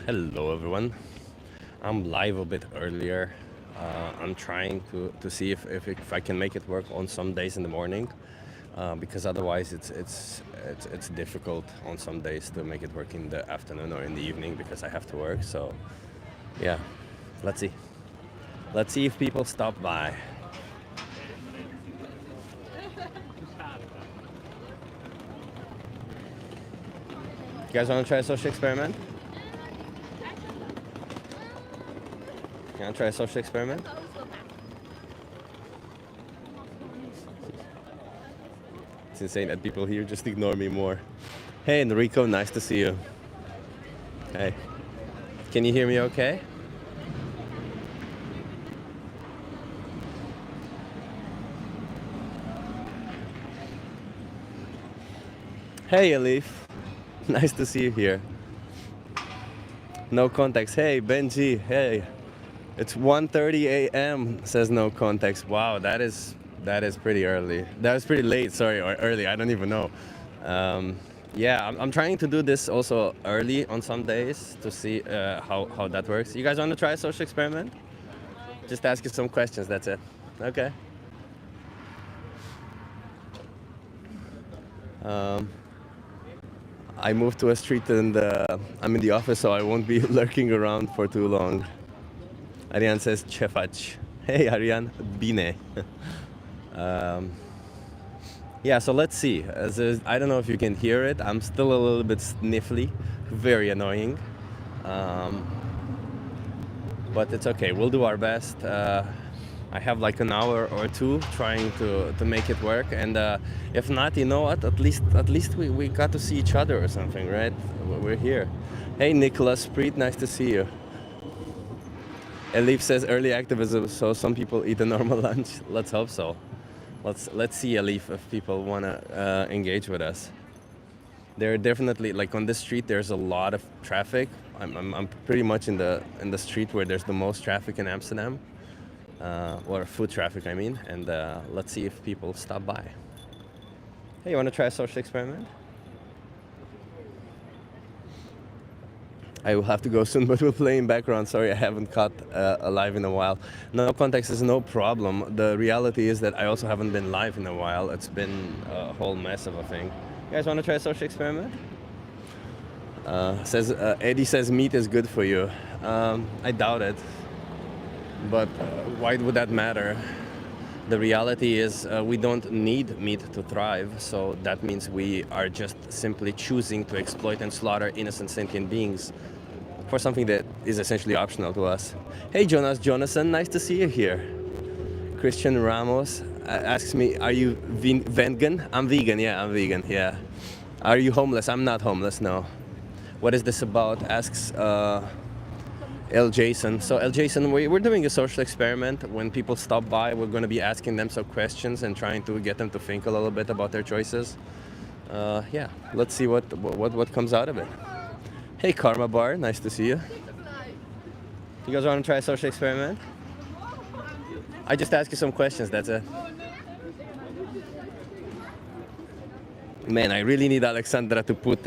Hello everyone. I'm live a bit earlier. I'm trying to see if I can make it work on some days in the morning, because otherwise it's difficult on some days to make it work in the afternoon or in the evening because I have to work. So yeah, let's see. Let's see if people stop by. You guys want to try a social experiment? You want to try a social experiment? It's insane that people here just ignore me more. Hey Enrico, nice to see you. Hey. Can you hear me okay? Hey Elif, nice to see you here. No context. Hey Benji, hey. It's 1:30 a.m. says no context. Wow, that is pretty early. That was pretty late, sorry, or early, I don't even know. Yeah, I'm trying to do this also early on some days to see how that works. You guys want to try a social experiment? Just ask you some questions, that's it. Okay. I moved to a street and I'm in the office, so I won't be lurking around for too long. Ariane says Chefach. Hey Ariane, bine. Yeah, so let's see. I don't know if you can hear it. I'm still a little bit sniffly, very annoying. But it's okay. We'll do our best. I have like an hour or two trying to make it work, and if not, you know what? At least we got to see each other or something, right? We're here. Hey Nicholas Preet, nice to see you. Elif says early activism, so some people eat a normal lunch. Let's hope so. Let's see, Elif, if people wanna engage with us. There are definitely, like on this street, there's a lot of traffic. I'm pretty much in the street where there's the most traffic in Amsterdam, or foot traffic, I mean. And let's see if people stop by. Hey, you wanna try a social experiment? I will have to go soon, but we'll play in background. Sorry, I haven't caught live in a while. No context is no problem. The reality is that I also haven't been live in a while. It's been a whole mess of a thing. You guys want to try a social experiment? Eddie says meat is good for you. I doubt it. But why would that matter? The reality is we don't need meat to thrive, so that means we are just simply choosing to exploit and slaughter innocent sentient beings for something that is essentially optional to us. Hey Jonas Jonathan, nice to see you here. Christian Ramos asks me, are you vegan? I'm vegan, yeah, I'm vegan, yeah. Are you homeless? I'm not homeless, no. What is this about? Asks L. Jason. So L. Jason, we're doing a social experiment. When people stop by, we're going to be asking them some questions and trying to get them to think a little bit about their choices. Yeah, let's see what comes out of it. Hey Karma Bar, nice to see you. You guys want to try a social experiment? I just ask you some questions, that's it. Man, I really need Alexandra to put,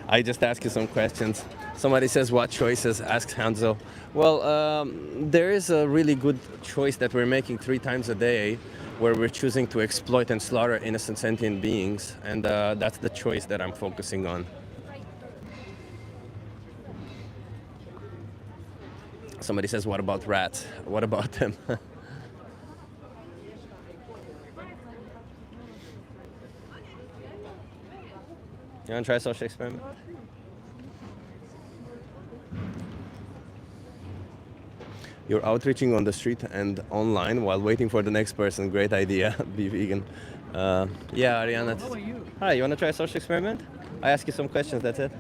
I just ask you some questions. Somebody says, what choices? Asks Hanzo. Well, there is a really good choice that we're making 3 times a day where we're choosing to exploit and slaughter innocent sentient beings. And that's the choice that I'm focusing on. Somebody says, what about rats? What about them? You want to try a social experiment? You're outreaching on the street and online while waiting for the next person. Great idea. Be vegan. Yeah, Ariana. How are you? Hi, you want to try a social experiment? I ask you some questions, that's it.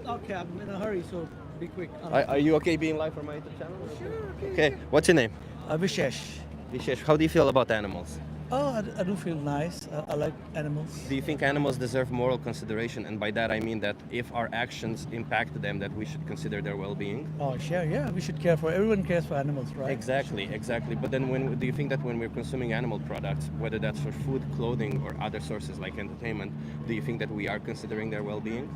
Okay, I'm in a hurry, so be quick. Are you okay being live for my YouTube channel? Sure, Okay, what's your name? Vishesh. Vishesh, how do you feel about animals? Oh, I do feel nice. I like animals. Do you think animals deserve moral consideration? And by that I mean that if our actions impact them, that we should consider their well-being? Oh, sure, yeah. We should care for. Everyone cares for animals, right? Exactly. But then do you think that when we're consuming animal products, whether that's for food, clothing, or other sources like entertainment, do you think that we are considering their well-being?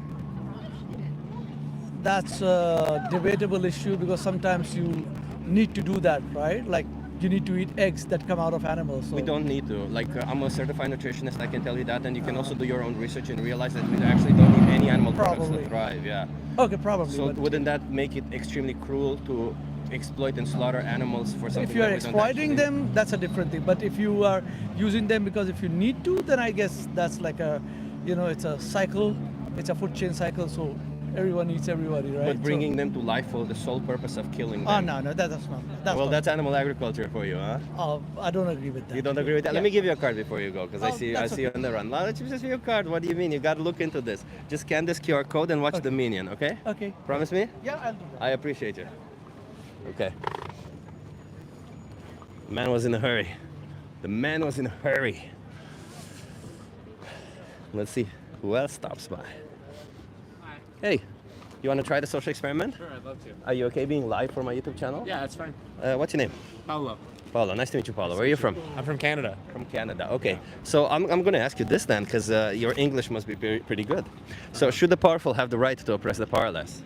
that's a debatable issue because sometimes you need to do that, right? Like you need to eat eggs that come out of animals. So We don't need to. Like, I'm a certified nutritionist, I can tell you that, and you can also do your own research and realize that we actually don't need any animal products Probably. to thrive. Yeah. Okay, probably. So but wouldn't that make it extremely cruel to exploit and slaughter animals for something if you are that we don't exploiting actually- them, that's a different thing. But if you are using them because if you need to, then I guess that's like a, it's a cycle. It's a food chain cycle. So everyone eats everybody, right? But bringing them to life for the sole purpose of killing Oh them. no, that's not. That's Well, not. that's animal agriculture for you, huh? I don't agree with that. You don't agree with that? Yeah. Let me give you a card before you go, because I Oh, see that's you on the run. Well, let's just your card. What do you mean? You got to look into this. Just scan this QR code and watch Okay. the minion, okay? Okay. Promise me? Yeah, I'll do that. I appreciate you. Okay. The man was in a hurry. The man was in a hurry. Let's see who else stops by. Hey, you want to try the social experiment? Sure, I'd love to. Are you okay being live for my YouTube channel? Yeah, that's fine. What's your name? Paulo. Paulo. Nice to meet you, Paulo. Where are you from? I'm from Canada. From Canada. Okay. So I'm going to ask you this then, because your English must be pretty good. So should the powerful have the right to oppress the powerless?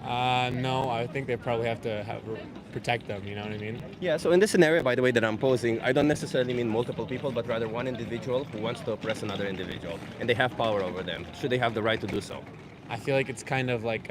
No, I think they probably have to protect them, you know what I mean? Yeah, so in this scenario, by the way, that I'm posing, I don't necessarily mean multiple people, but rather one individual who wants to oppress another individual, and they have power over them. Should they have the right to do so? I feel like it's kind of like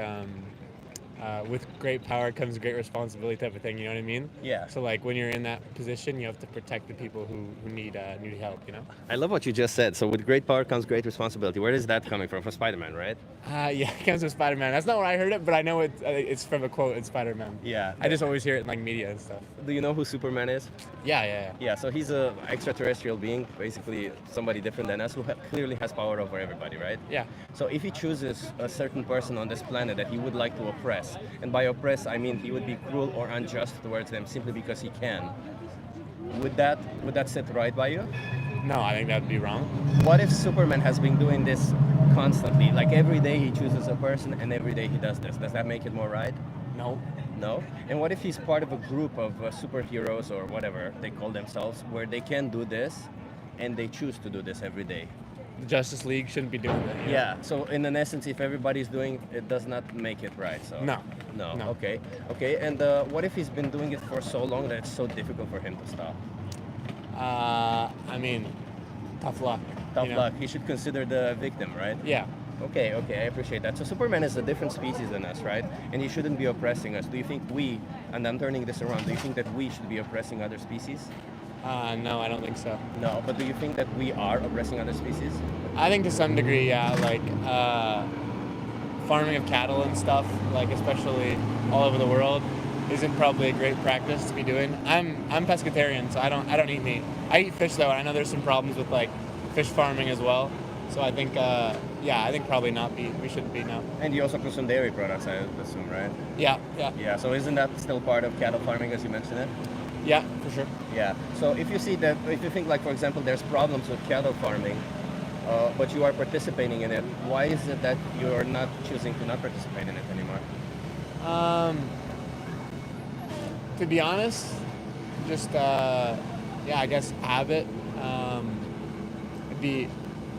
with great power comes great responsibility type of thing, you know what I mean? Yeah. So like when you're in that position, you have to protect the people who need help, you know? I love what you just said. So with great power comes great responsibility. Where is that coming from? From Spider-Man, right? Yeah, it comes from Spider-Man. That's not where I heard it, but I know it's from a quote in Spider-Man. Yeah. I just always hear it in like media and stuff. Do you know who Superman is? Yeah. Yeah, so he's a extraterrestrial being, basically somebody different than us who clearly has power over everybody, right? Yeah. So if he chooses a certain person on this planet that he would like to oppress, and by oppress I mean he would be cruel or unjust towards them simply because he can, would that sit right by you? No, I think that'd be wrong. What if Superman has been doing this constantly? Like every day he chooses a person and every day he does this. Does that make it more right? No. No? And what if he's part of a group of superheroes or whatever they call themselves where they can do this and they choose to do this every day? The Justice League shouldn't be doing that. you know? Yeah, so in an essence, if everybody's doing it, does not make it right. So No. no. No. Okay. And what if he's been doing it for so long that it's so difficult for him to stop? I mean, tough luck. Tough you know? luck. He should consider the victim, right? Yeah. Okay, I appreciate that. So Superman is a different species than us, right? And he shouldn't be oppressing us. Do you think and I'm turning this around, do you think that we should be oppressing other species? No, I don't think so. No, but do you think that we are oppressing other species? I think to some degree, yeah. Like farming of cattle and stuff, like especially all over the world, isn't probably a great practice to be doing. I'm pescatarian, so I don't eat meat. I eat fish though, and I know there's some problems with like fish farming as well. So I think, I think probably not be. We shouldn't be, no. And you also consume dairy products, I assume, right? Yeah. Yeah, so isn't that still part of cattle farming as you mentioned it? Yeah, for sure. Yeah. So if you think like, for example, there's problems with cattle farming, but you are participating in it, why is it that you're not choosing to not participate in it anymore? To be honest, just I guess habit.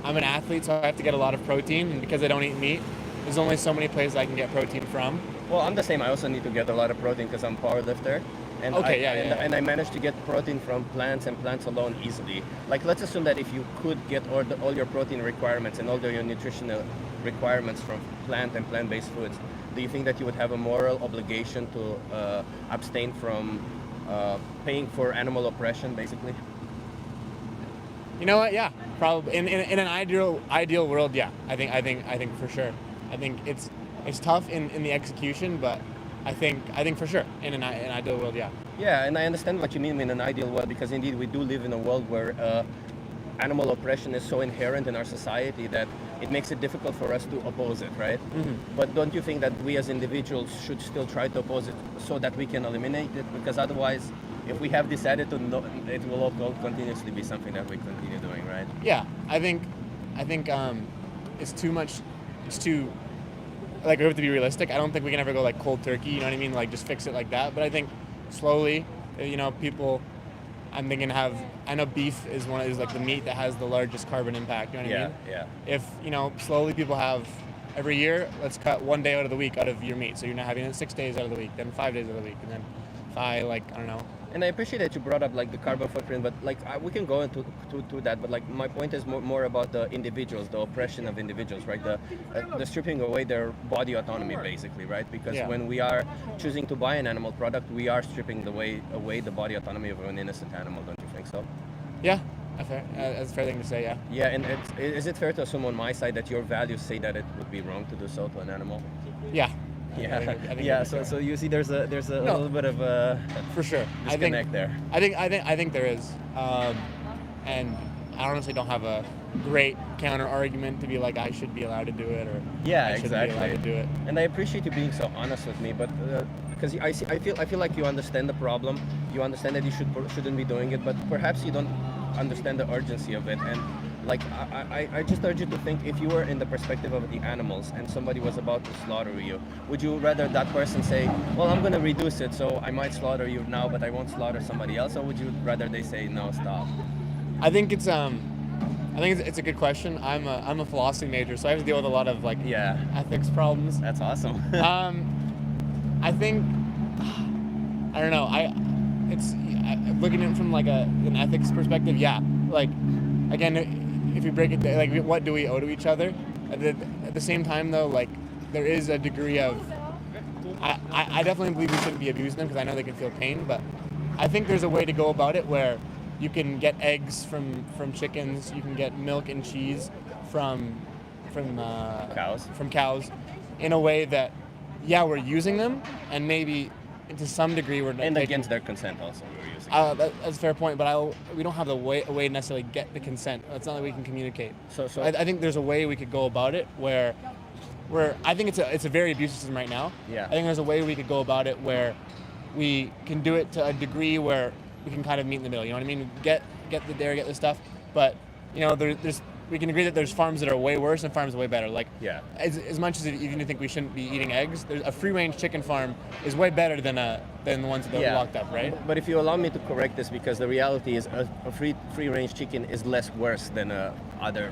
I'm an athlete, so I have to get a lot of protein, and because I don't eat meat, there's only so many places I can get protein from. Well, I'm the same. I also need to get a lot of protein because I'm a power lifter. And Okay, and I managed to get protein from plants and plants alone easily. Like, let's assume that if you could get all your protein requirements and all your nutritional requirements from plant and plant-based foods, do you think that you would have a moral obligation to abstain from paying for animal oppression, basically? You know what? Yeah, probably. In an ideal world, yeah. I think for sure. I think it's tough in the execution, but I think for sure in an ideal world, yeah. Yeah, and I understand what you mean in an ideal world, because indeed we do live in a world where animal oppression is so inherent in our society that it makes it difficult for us to oppose it, right? Mm-hmm. But don't you think that we as individuals should still try to oppose it so that we can eliminate it? Because otherwise, if we have this attitude, it will all continuously be something that we continue doing, right? Yeah, I think it's too much. It's too, like, we have to be realistic. I don't think we can ever go like cold turkey. You know what I mean? Like just fix it like that. But I think slowly, people. I'm thinking I know beef is like the meat that has the largest carbon impact. You know what I mean? Yeah. If slowly people have every year, let's cut 1 day out of the week out of your meat. So you're not having it 6 days out of the week, then 5 days out of the week, and then I don't know. And I appreciate that you brought up like the carbon footprint, but like we can go into to that. But like my point is more about the individuals, the oppression of individuals, right? The stripping away their body autonomy, basically, right? Because when we are choosing to buy an animal product, we are stripping away the body autonomy of an innocent animal. Don't you think so? Yeah, that's a fair thing to say. Yeah. Yeah, and is it fair to assume on my side that your values say that it would be wrong to do so to an animal? Yeah. Yeah, I think yeah. So you see, there's a little bit of a for sure disconnect there. I think there is, and I honestly don't have a great counter argument to be like I should be allowed to do it or I shouldn't be allowed to do it. And I appreciate you being so honest with me, but because I feel like you understand the problem, you understand that you shouldn't be doing it, but perhaps you don't understand the urgency of it. And like I just urge you to think, if you were in the perspective of the animals and somebody was about to slaughter you, would you rather that person say, well, I'm going to reduce it, so I might slaughter you now, but I won't slaughter somebody else, or would you rather they say, no, stop? I think it's it's a good question. I'm a philosophy major, so I have to deal with a lot of ethics problems. That's awesome. I think I don't know. Looking at it from like an ethics perspective, yeah. Like again, if you break it down, like what do we owe to each other? At the same time, though, like there is a degree of I definitely believe we shouldn't be abusing them because I know they can feel pain, but I think there's a way to go about it where you can get eggs from chickens, you can get milk and cheese from cows in a way that we're using them, and maybe to some degree we're and against their consent also we're using that's a fair point, but we don't have a way to necessarily get the consent. It's not like we can communicate. So I think there's a way we could go about it where I think it's a very abusive system right now. Yeah. I think there's a way we could go about it where we can do it to a degree where we can kind of meet in the middle. You know what I mean? Get the dairy, get the stuff, but we can agree that there's farms that are way worse and farms way better. Like, as much as even you think we shouldn't be eating eggs, there's a free-range chicken farm is way better than the ones that are locked up, right? But if you allow me to correct this, because the reality is a free-range chicken is less worse than other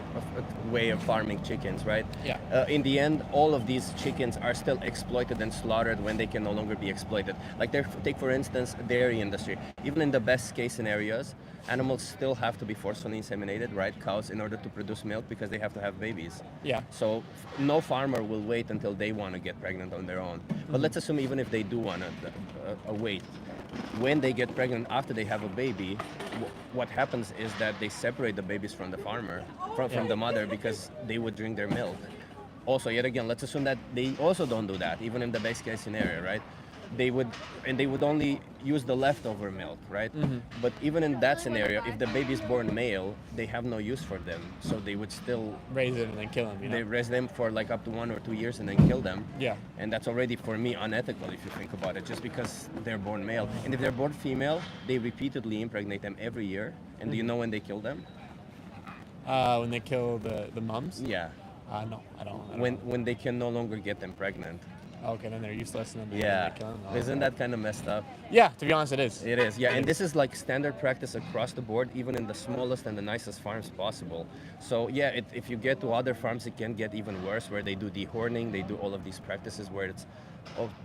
way of farming chickens, right? Yeah. In the end, all of these chickens are still exploited and slaughtered when they can no longer be exploited. Like take for instance dairy industry. Even in the best case scenarios, animals still have to be forcefully inseminated, right? Cows, in order to produce milk, because they have to have babies. Yeah. So no farmer will wait until they want to get pregnant on their own. But let's assume even if they do want to wait, when they get pregnant after they have a baby, what happens is that they separate the babies from the farmer, from the mother, because they would drink their milk. Also, yet again, let's assume that they also don't do that, even in the best case scenario, right? They would only use the leftover milk, right? Mm-hmm. But even in that scenario, if the baby is born male, they have no use for them, so they would still raise them and then kill them. They raise them for like up to 1 or 2 years and then kill them. Yeah. And that's already, for me, unethical if you think about it, just because they're born male. And if they're born female, they repeatedly impregnate them every year. And do you know when they kill them? When they kill the mums? Yeah. No, I don't. When they can no longer get them pregnant. Okay, then they're useless and then they kill them. Isn't that kind of messed up? Yeah, to be honest, it is. It is, yeah. And this is like standard practice across the board, even in the smallest and the nicest farms possible. So yeah, if you get to other farms, it can get even worse, where they do dehorning, they do all of these practices where it's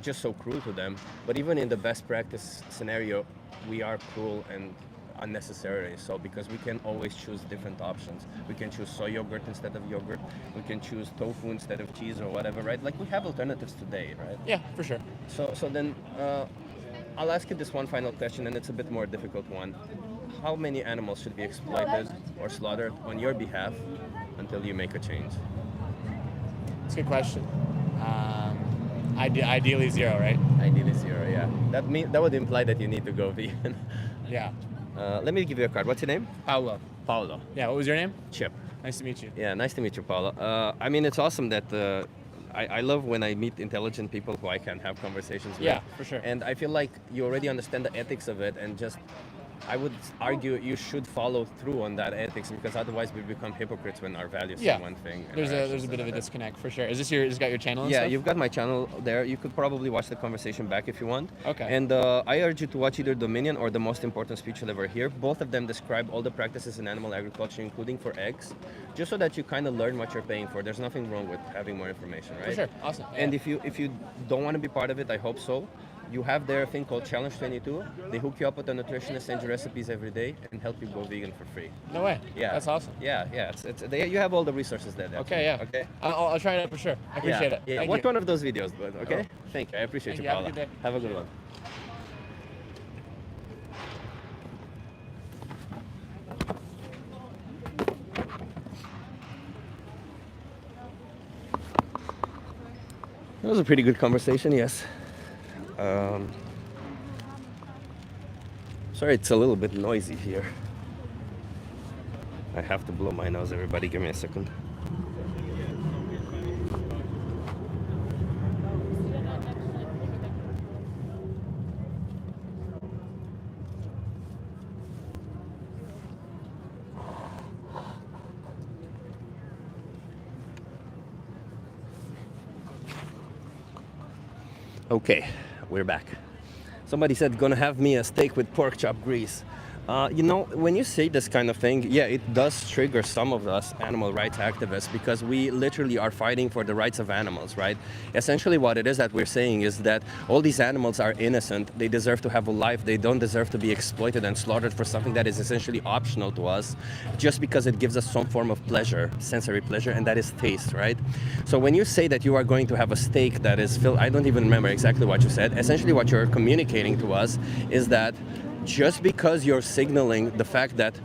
just so cruel to them. But even in the best practice scenario, we are cruel and unnecessary, so because we can always choose different options. We can choose soy yogurt instead of yogurt, we can choose tofu instead of cheese or whatever, right? Like we have alternatives today, right? Yeah, for sure. So then I'll ask you this one final question, and it's a bit more difficult one. How many animals should be exploited or slaughtered on your behalf until you make a change? It's a good question. Ideally 0, right? Ideally 0, yeah. That would imply that you need to go vegan. Yeah. Let me give you a card. What's your name? Paulo. Paulo. Yeah, what was your name? Chip. Nice to meet you. Yeah, nice to meet you, Paulo. I mean, it's awesome that I love when I meet intelligent people who I can have conversations with. Yeah, for sure. And I feel like you already understand the ethics of it, and just I would argue you should follow through on that ethics, because otherwise we become hypocrites when our values Yeah. say one thing. And There's our a actions there's a bit of a another. disconnect for sure. Is this your? Is got your channel? And Yeah, stuff? you've got my channel there. You could probably watch the conversation back if you want. Okay. And I urge you to watch either Dominion or The Most Important Speech You'll Ever Hear. Both of them describe all the practices in animal agriculture, including for eggs, just so that you kind of learn what you're paying for. There's nothing wrong with having more information, right? For sure. Awesome. And Yeah. if you don't want to be part of it, I hope so. You have their thing called Challenge 22. They hook you up with a nutritionist, send you recipes every day, and help you go vegan for free. No way. Yeah, That's awesome. Yeah, yeah. You have all the resources there. Okay. Yeah. Okay. I'll try it out for sure. I appreciate yeah, it. Yeah, Thank watch you. one of those videos, but okay? Oh. Thank you. I appreciate Thank you, you. Have Paula. a good day. Have a good one. That was a pretty good conversation, yes. Sorry, it's a little bit noisy here. I have to blow my nose, everybody. Give me a second. Okay, we're back. Somebody said, gonna have me a steak with pork chop grease. You know, when you say this kind of thing, yeah, it does trigger some of us animal rights activists, because we literally are fighting for the rights of animals, right? Essentially what it is that we're saying is that all these animals are innocent, they deserve to have a life, they don't deserve to be exploited and slaughtered for something that is essentially optional to us, just because it gives us some form of pleasure, sensory pleasure, and that is taste, right? So when you say that you are going to have a steak that is filled, I don't even remember exactly what you said, essentially what you're communicating to us is that just because you're signaling the fact that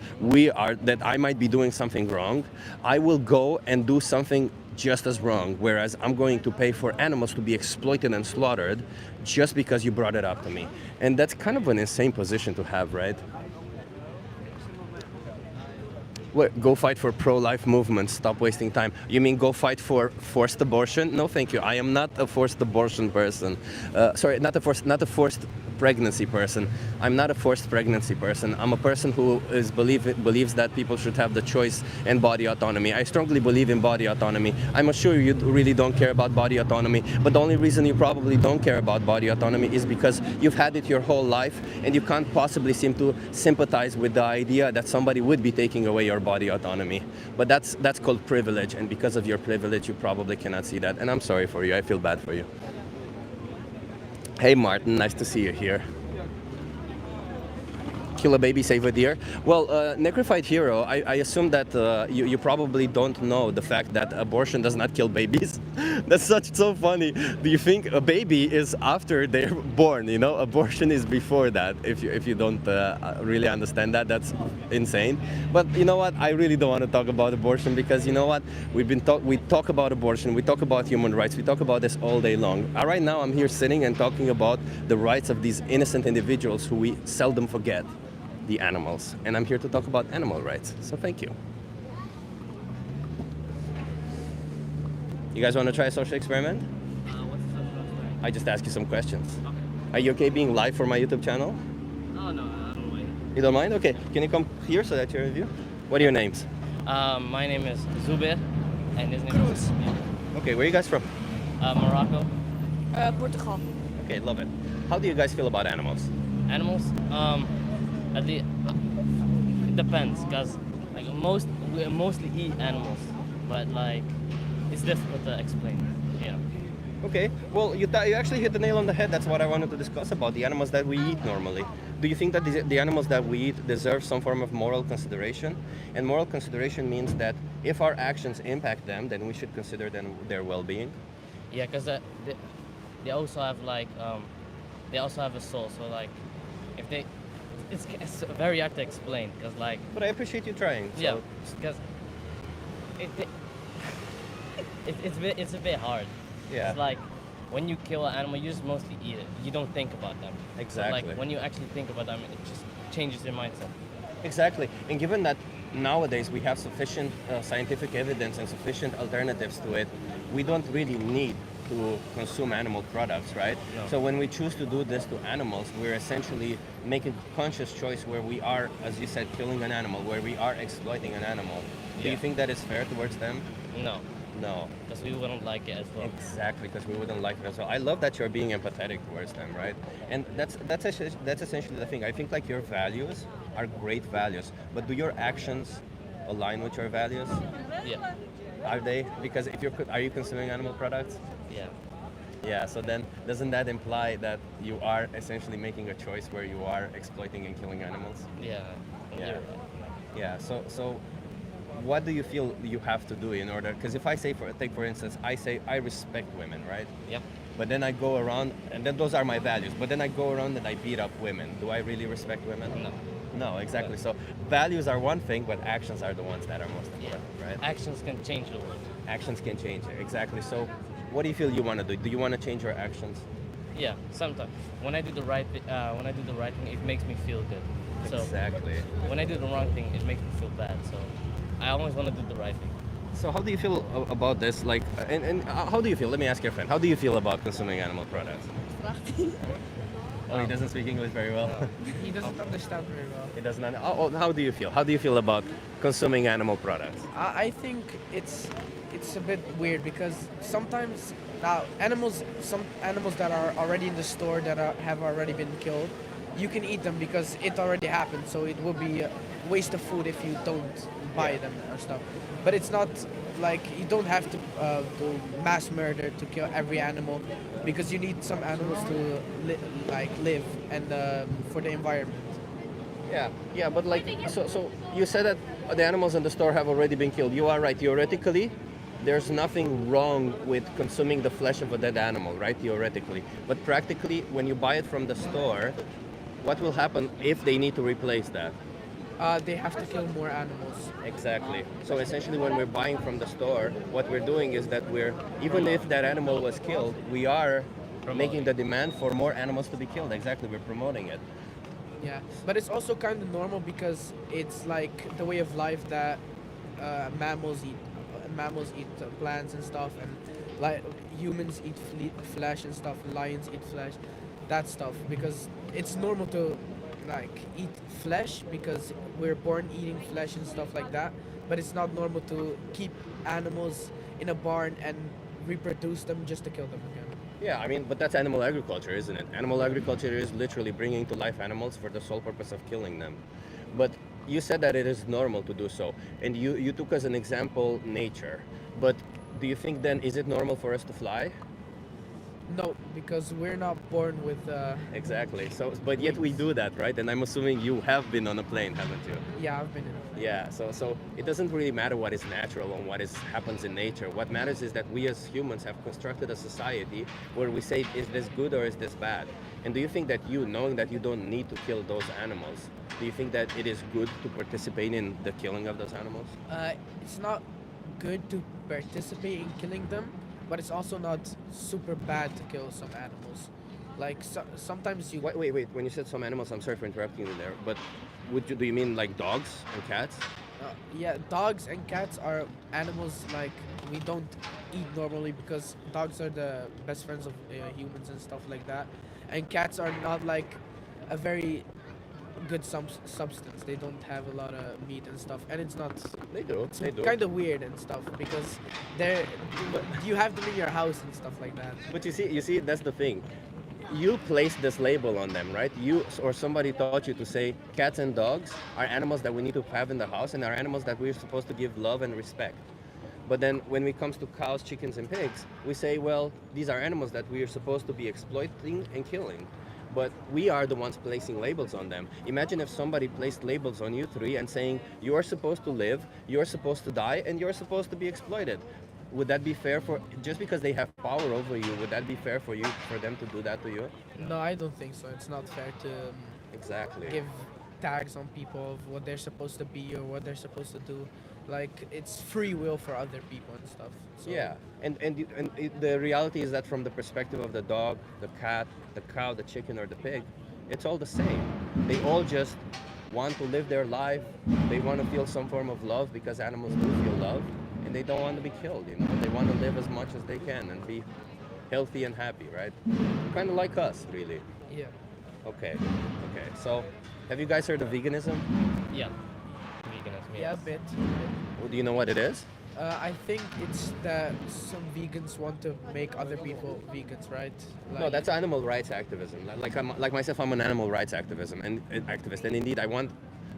I might be doing something wrong, I will go and do something just as wrong, whereas I'm going to pay for animals to be exploited and slaughtered just because you brought it up to me. And that's kind of an insane position to have, right? What, go fight for pro-life movements, stop wasting time. You mean go fight for forced abortion? No, thank you. I am not a forced abortion person. Sorry, not a forced pregnancy person. I'm not a forced pregnancy person. I'm a person who believes that people should have the choice and body autonomy. I strongly believe in body autonomy. I'm sure you really don't care about body autonomy, but the only reason you probably don't care about body autonomy is because you've had it your whole life, and you can't possibly seem to sympathize with the idea that somebody would be taking away your body autonomy. But that's called privilege, and because of your privilege, you probably cannot see that. And I'm sorry for you. I feel bad for you. Hey Martin, nice to see you here. Kill a baby, save a deer. Well, Necrophyte Hero, I assume that you probably don't know the fact that abortion does not kill babies. That's so funny. Do you think a baby is after they're born? You know, abortion is before that. If you don't really understand that, that's insane. But you know what? I really don't want to talk about abortion, because you know what? We talk about abortion, we talk about human rights, we talk about this all day long. Right now, I'm here sitting and talking about the rights of these innocent individuals who we seldom forget. The animals, and I'm here to talk about animal rights, so thank you. You guys want to try a social experiment? What's the social experiment? I just ask you some questions. Okay. Are you okay being live for my YouTube channel? Oh no, I don't mind. You don't mind? Okay, can you come here so that you're in view? What are your names? My name is Zubair, and his name is Okay, where are you guys from? Morocco. Portugal. Okay, love it. How do you guys feel about animals? Animals. It depends, cause like we mostly eat animals, but like it's difficult to explain. Yeah. Okay, well, you actually hit the nail on the head. That's what I wanted to discuss about the animals that we eat normally. Do you think that the animals that we eat deserve some form of moral consideration? And moral consideration means that if our actions impact them, then we should consider their well-being. Yeah, cause they also have like they also have a soul. So like if they it's very hard to explain, cause like But I appreciate you trying. So. yeah, cause it's a bit hard. Yeah. It's like when you kill an animal, you just mostly eat it. You don't think about them. Exactly. But like when you actually think about them, it just changes your mindset. Exactly. And given that nowadays we have sufficient scientific evidence and sufficient alternatives to it, we don't really need to consume animal products, right? No. So when we choose to do this to animals, we're essentially making a conscious choice where we are, as you said, killing an animal, where we are exploiting an animal. Do you Yeah. think that is fair towards them? No, No. because we wouldn't like it as well. Exactly, because we wouldn't like it as well. I love that you're being empathetic towards them, right? And that's essentially the thing. I think like your values are great values, but do your actions align with your values? Yeah, Are they? Because if are you consuming animal products? yeah, Yeah. So then, doesn't that imply that you are essentially making a choice where you are exploiting and killing animals? yeah. Yeah. You're right. Yeah. So what do you feel you have to do in order? Because if I say take for instance, I say I respect women, right? Yeah, But then I go around, and then those are my values. But then I go around and I beat up women. Do I really respect women? no. No, exactly. So values are one thing, but actions are the ones that are most Yeah. important, right? Actions can change the world. Actions can change it. Exactly. So what do you feel you want to do? Do you want to change your actions? Yeah, sometimes when I do the right thing, it makes me feel good. So Exactly. when I do the wrong thing, it makes me feel bad. So I always want to do the right thing. So how do you feel about this? Like, and how do you feel? Let me ask your friend. How do you feel about consuming animal products? Oh, he doesn't speak English very well. He doesn't understand very well. He doesn't. How do you feel? How do you feel about consuming animal products? I think it's a bit weird because sometimes some animals that are already in the store that have already been killed, you can eat them because it already happened. So it would be a waste of food if you don't buy them or stuff. But it's not like you don't have to do mass murder to kill every animal because you need some animals to live and for the environment. Yeah, but like, so you said that the animals in the store have already been killed. You are right. Theoretically, there's nothing wrong with consuming the flesh of a dead animal, right? Theoretically, but practically, when you buy it from the store, what will happen if they need to replace that? They have to kill more animals. Exactly. So essentially, when we're buying from the store, what we're doing is that even if that animal was killed, we are making the demand for more animals to be killed. Exactly, we're promoting it. Yeah, but it's also kind of normal because it's like the way of life that mammals eat plants and stuff, and like humans eat flesh and stuff. Lions eat flesh, that stuff because it's normal to like eat flesh because we're born eating flesh and stuff like that. But it's not normal to keep animals in a barn and reproduce them just to kill them again. Yeah, I mean, but that's animal agriculture, isn't it? Animal agriculture is literally bringing to life animals for the sole purpose of killing them. But you said that it is normal to do so, and you took as an example nature. But do you think then is it normal for us to fly? No, because we're not born with. Exactly. So, but yet we do that, right? And I'm assuming you have been on a plane, haven't you? Yeah, I've been in. Yeah. So it doesn't really matter what is natural and what happens in nature. What matters is that we as humans have constructed a society where we say, is this good or is this bad? And do you think that knowing that you don't need to kill those animals, do you think that it is good to participate in the killing of those animals? It's not good to participate in killing them, but it's also not super bad to kill some animals. Like sometimes you. Wait. When you said some animals, I'm sorry for interrupting you there, but do you mean like dogs and cats? Yeah, dogs and cats are animals like we don't eat normally because dogs are the best friends of humans and stuff like that, and cats are not like a very good substance. They don't have a lot of meat and stuff, and it's not. They do. It's They do. kind of weird and stuff because they're you have them in your house and stuff like that. But you see, that's the thing. You placed this label on them, right? You or somebody taught you to say cats and dogs are animals that we need to have in the house and are animals that we're supposed to give love and respect. But then when it comes to cows, chickens, and pigs, we say, well, these are animals that we are supposed to be exploiting and killing. But we are the ones placing labels on them. Imagine if somebody placed labels on you three and saying, you are supposed to live, you're supposed to die, and you're supposed to be exploited. Would that be fair just because they have power over you, would that be fair for them to do that to you? No, I don't think so. It's not fair to Exactly. give tags on people of what they're supposed to be or what they're supposed to do. Like it's free will for other people and stuff. So, Yeah, and the reality is that from the perspective of the dog, the cat, the cow, the chicken, or the pig, it's all the same. They all just want to live their life. They want to feel some form of love because animals do feel love, and they don't want to be killed. They want to live as much as they can and be healthy and happy, right? Kind of like us, really. Yeah. Okay. So, have you guys heard of veganism? Yeah. Veganism. Yeah, a Yes. bit. Well, do you know what it is? I think it's that some vegans want to make other people vegans, right? No, that's animal rights activism. Like myself, I'm an animal rights activist, and indeed,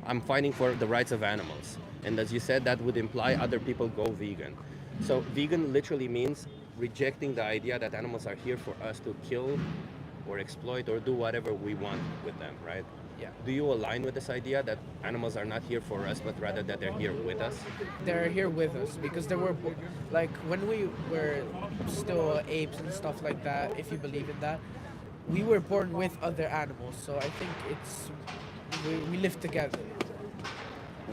I'm fighting for the rights of animals. And as you said, that would imply other people go vegan. So vegan literally means rejecting the idea that animals are here for us to kill, or exploit, or do whatever we want with them, right? Yeah. Do you align with this idea that animals are not here for us, but rather that they're here with us? They're here with us because they were like when we were still apes and stuff like that, if you believe in that, we were born with other animals, so I think it's we live together.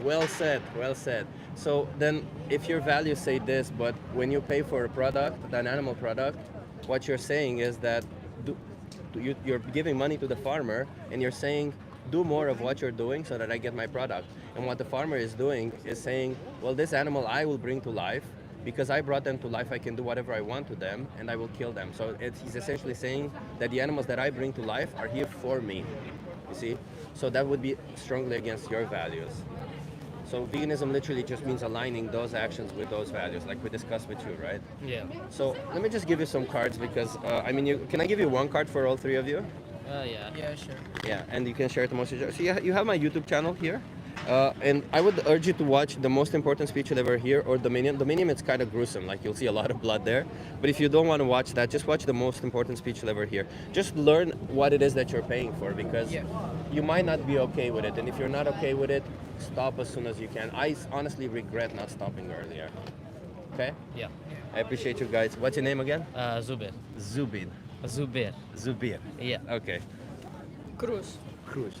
Well said, well said. So then, if your values say this, but when you pay for a product, an animal product, what you're saying is that you're giving money to the farmer, and you're saying, do more of what you're doing so that I get my product. And what the farmer is doing is saying, well, this animal I will bring to life, because I brought them to life, I can do whatever I want to them, and I will kill them. So he's essentially saying that the animals that I bring to life are here for me, you see? So that would be strongly against your values. So veganism literally just means aligning those actions with those values, like we discussed with you, right? Yeah. So let me just give you some cards because, can I give you one card for all three of you? Yeah. Yeah, sure. Yeah, and you can share it amongst each other. So you have my YouTube channel here. And I would urge you to watch The Most Important Speech You'll Ever Hear or Dominion. Dominion, it's kind of gruesome, like you'll see a lot of blood there. But if you don't want to watch that, just watch The Most Important Speech You'll Ever Hear. Just learn what it is that you're paying for, because Yeah. you might not be okay with it. And if you're not okay with it, stop as soon as you can. I honestly regret not stopping earlier. Okay? Yeah. I appreciate you guys. What's your name again? Zubir. Zubin. Zubir. Zubir. Yeah. Okay. Cruz. Cruz.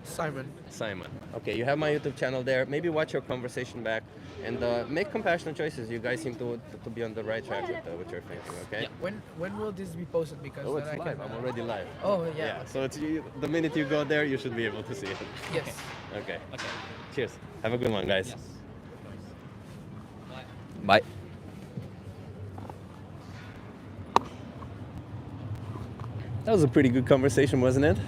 Simon. Simon. Okay, you have my YouTube channel there. Maybe watch your conversation back and make compassionate choices. You guys seem to be on the right track with your thinking, okay? Yeah. When will this be posted? Because Oh, then it's I live. can, I'm already live. Oh yeah. Yeah, so the minute you go there, you should be able to see it. Yes. Okay. Okay. Cheers. Have a good one, guys. Yes. Bye. That was a pretty good conversation, wasn't it?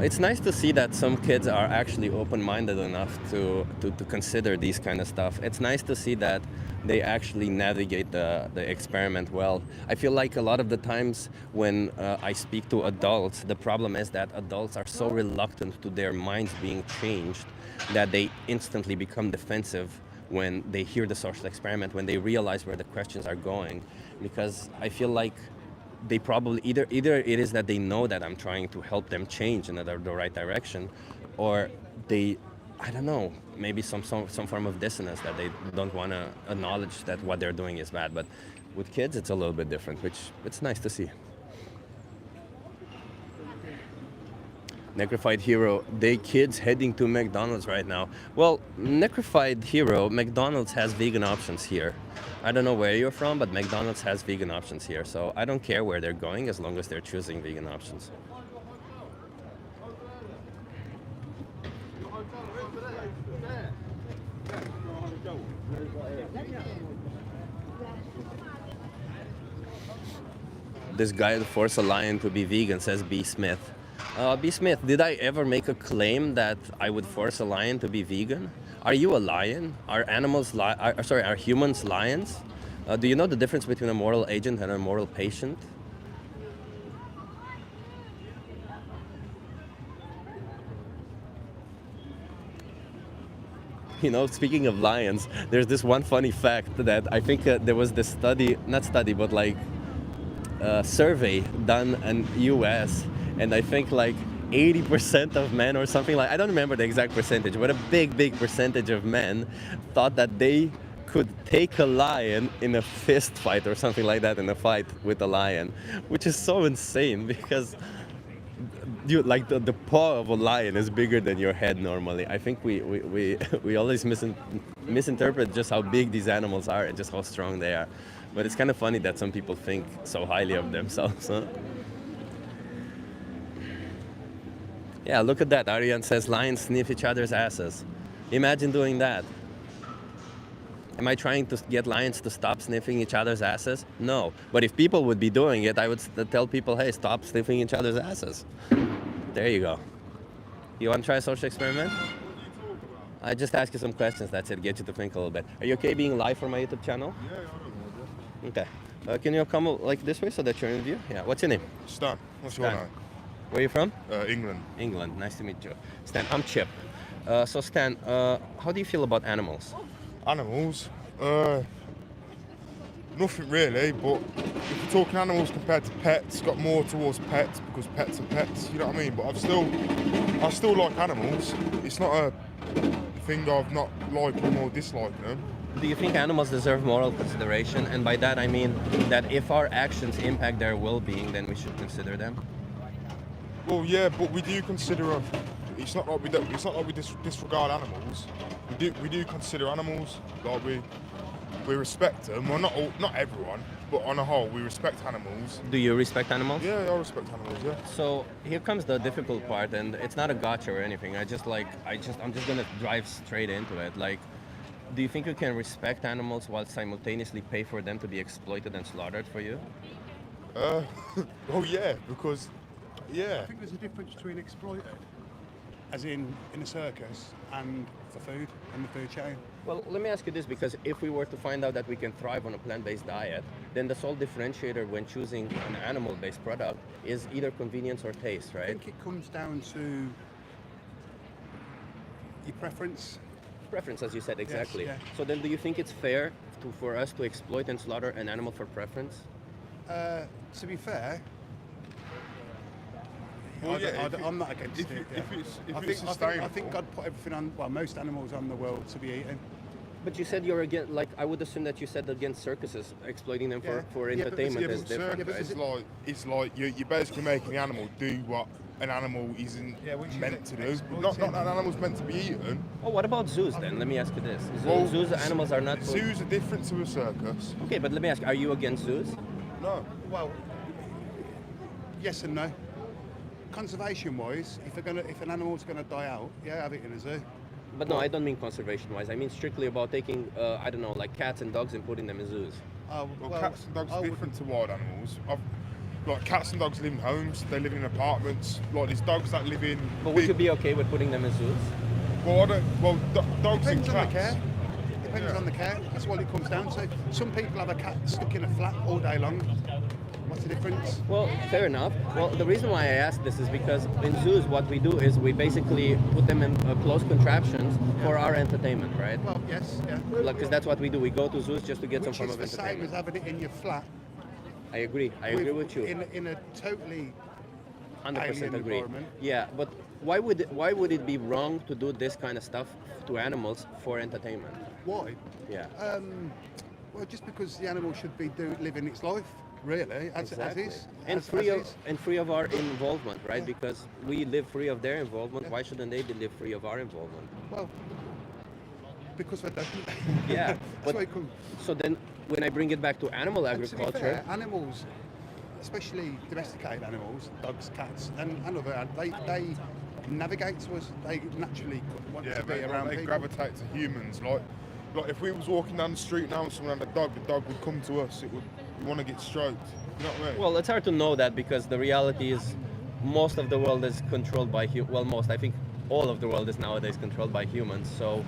It's nice to see that some kids are actually open-minded enough to consider these kind of stuff. It's nice to see that they actually navigate the experiment well. I feel like a lot of the times when I speak to adults, the problem is that adults are so reluctant to their minds being changed that they instantly become defensive when they hear the social experiment, when they realize where the questions are going. Because I feel like they probably either it is that they know that I'm trying to help them change in the right direction, or they, I don't know, maybe some form of dissonance that they don't want to acknowledge that what they're doing is bad. But with kids, it's a little bit different, which it's nice to see. Necrofied Hero, they kids heading to McDonald's right now. Well, Necrofied Hero, McDonald's has vegan options here. I don't know where you're from, but McDonald's has vegan options here. So I don't care where they're going as long as they're choosing vegan options. This guy that forced a lion to be vegan, says B. Smith. B. Smith, did I ever make a claim that I would force a lion to be vegan? Are you a lion? Are are humans lions? Do you know the difference between a moral agent and a moral patient? You know, speaking of lions, there's this one funny fact that I think there was this survey done in US, and I think like 80% of men or something, like, I don't remember the exact percentage, but a big percentage of men thought that they could take a lion in a fist fight or something like that, in a fight with a lion, which is so insane because the paw of a lion is bigger than your head normally. I think we always misinterpret just how big these animals are and just how strong they are. But it's kind of funny that some people think so highly of themselves, huh? Yeah, look at that. Ariane says lions sniff each other's asses. Imagine doing that. Am I trying to get lions to stop sniffing each other's asses? No. But if people would be doing it, I would tell people, hey, stop sniffing each other's asses. There you go. You want to try a social experiment? I just ask you some questions, that's it, get you to think a little bit. Are you okay being live for my YouTube channel? Yeah, I don't know. Okay. Can you come like this way so that you're in view? Yeah. What's your name? Stan, what's your Stan. name? Where are you from? England. England. Nice to meet you. Stan, I'm Chip. So Stan, how do you feel about animals? Animals? Nothing really, but if you're talking animals compared to pets, got more towards pets because pets are pets, you know what I mean? But I still like animals. It's not a thing of not liking them or disliking them. Do you think animals deserve moral consideration? And by that I mean that if our actions impact their well-being, then we should consider them? Well, yeah, but we do consider them. It's not like we disregard animals. We do consider animals. Like we respect them. Well, not everyone, but on a whole, we respect animals. Do you respect animals? Yeah, I respect animals. Yeah. So here comes the difficult part, and it's not a gotcha or anything. I'm just gonna drive straight into it. Like, do you think you can respect animals while simultaneously pay for them to be exploited and slaughtered for you? Oh yeah, because I think there's a difference between exploited, as in a circus, and for food and the food chain. Well, let me ask you this, because if we were to find out that we can thrive on a plant-based diet, then the sole differentiator when choosing an animal-based product is either convenience or taste, I right? think it comes down to your preference. Preference, as you said, exactly. yeah. So then do you think it's fair for us to exploit and slaughter an animal for preference? To be fair, Well, yeah, if I'm not against if it. it- yeah. if it's I sustainable. think I'd put everything on, well, most animals on the world to be eaten. But you said you're against, like, I would assume that you said against circuses, exploiting them Yeah. for Yeah, but entertainment Yeah, is but different, circus right? it's like you're basically making the animal do what an animal isn't Yeah, which is meant to do. exploiting. Not that an animal's meant to be eaten. Well, what about zoos then? Let me ask you this. Well, Zoos, animals are not... Zoos are different to a circus. Okay, but let me ask, are you against zoos? No. Well, yes and no. Conservation-wise, if an animal's going to die out, yeah, have it in a zoo. But no, I don't mean conservation-wise. I mean strictly about taking, I don't know, like cats and dogs and putting them in zoos. Well, cats and dogs are different to wild animals. Like cats and dogs live in homes. They live in apartments. Like there's dogs that live in. But would you be okay with putting them in zoos? Well, dogs and Depends on the cats. care. Depends on the care. That's what it comes down to. Some people have a cat stuck in a flat all day long. What's the difference? Well, fair enough. Well, the reason why I ask this is because in zoos, what we do is we basically put them in closed contraptions for our entertainment, right? Well, yes, yeah. Because that's what we do. We go to zoos just to get some Which form is of the same as entertainment. having it in your flat. I agree. I agree with you. In a totally 100% alien agree. environment. Yeah, but why would it be wrong to do this kind of stuff to animals for entertainment? why? Yeah. Well, just because the animal should be living its life, really, as Exactly. is. And as free of is. free of our involvement, right? Yeah. Because we live free of their involvement. Yeah. Why shouldn't they live free of our involvement? Well, because we don't. Yeah. That's but why it comes. so then, when I bring it back to animal And to be agriculture, fair, animals, especially domesticated animals, dogs, cats, and other, they navigate to us. They naturally want Yeah, to be they around people. gravitate to humans. Like if we was walking down the street now and someone had a dog, the dog would come to us. We want to get stroked. You know what I mean? well, it's hard to know that because the reality is, most of the world is controlled by I think all of the world is nowadays controlled by humans. So,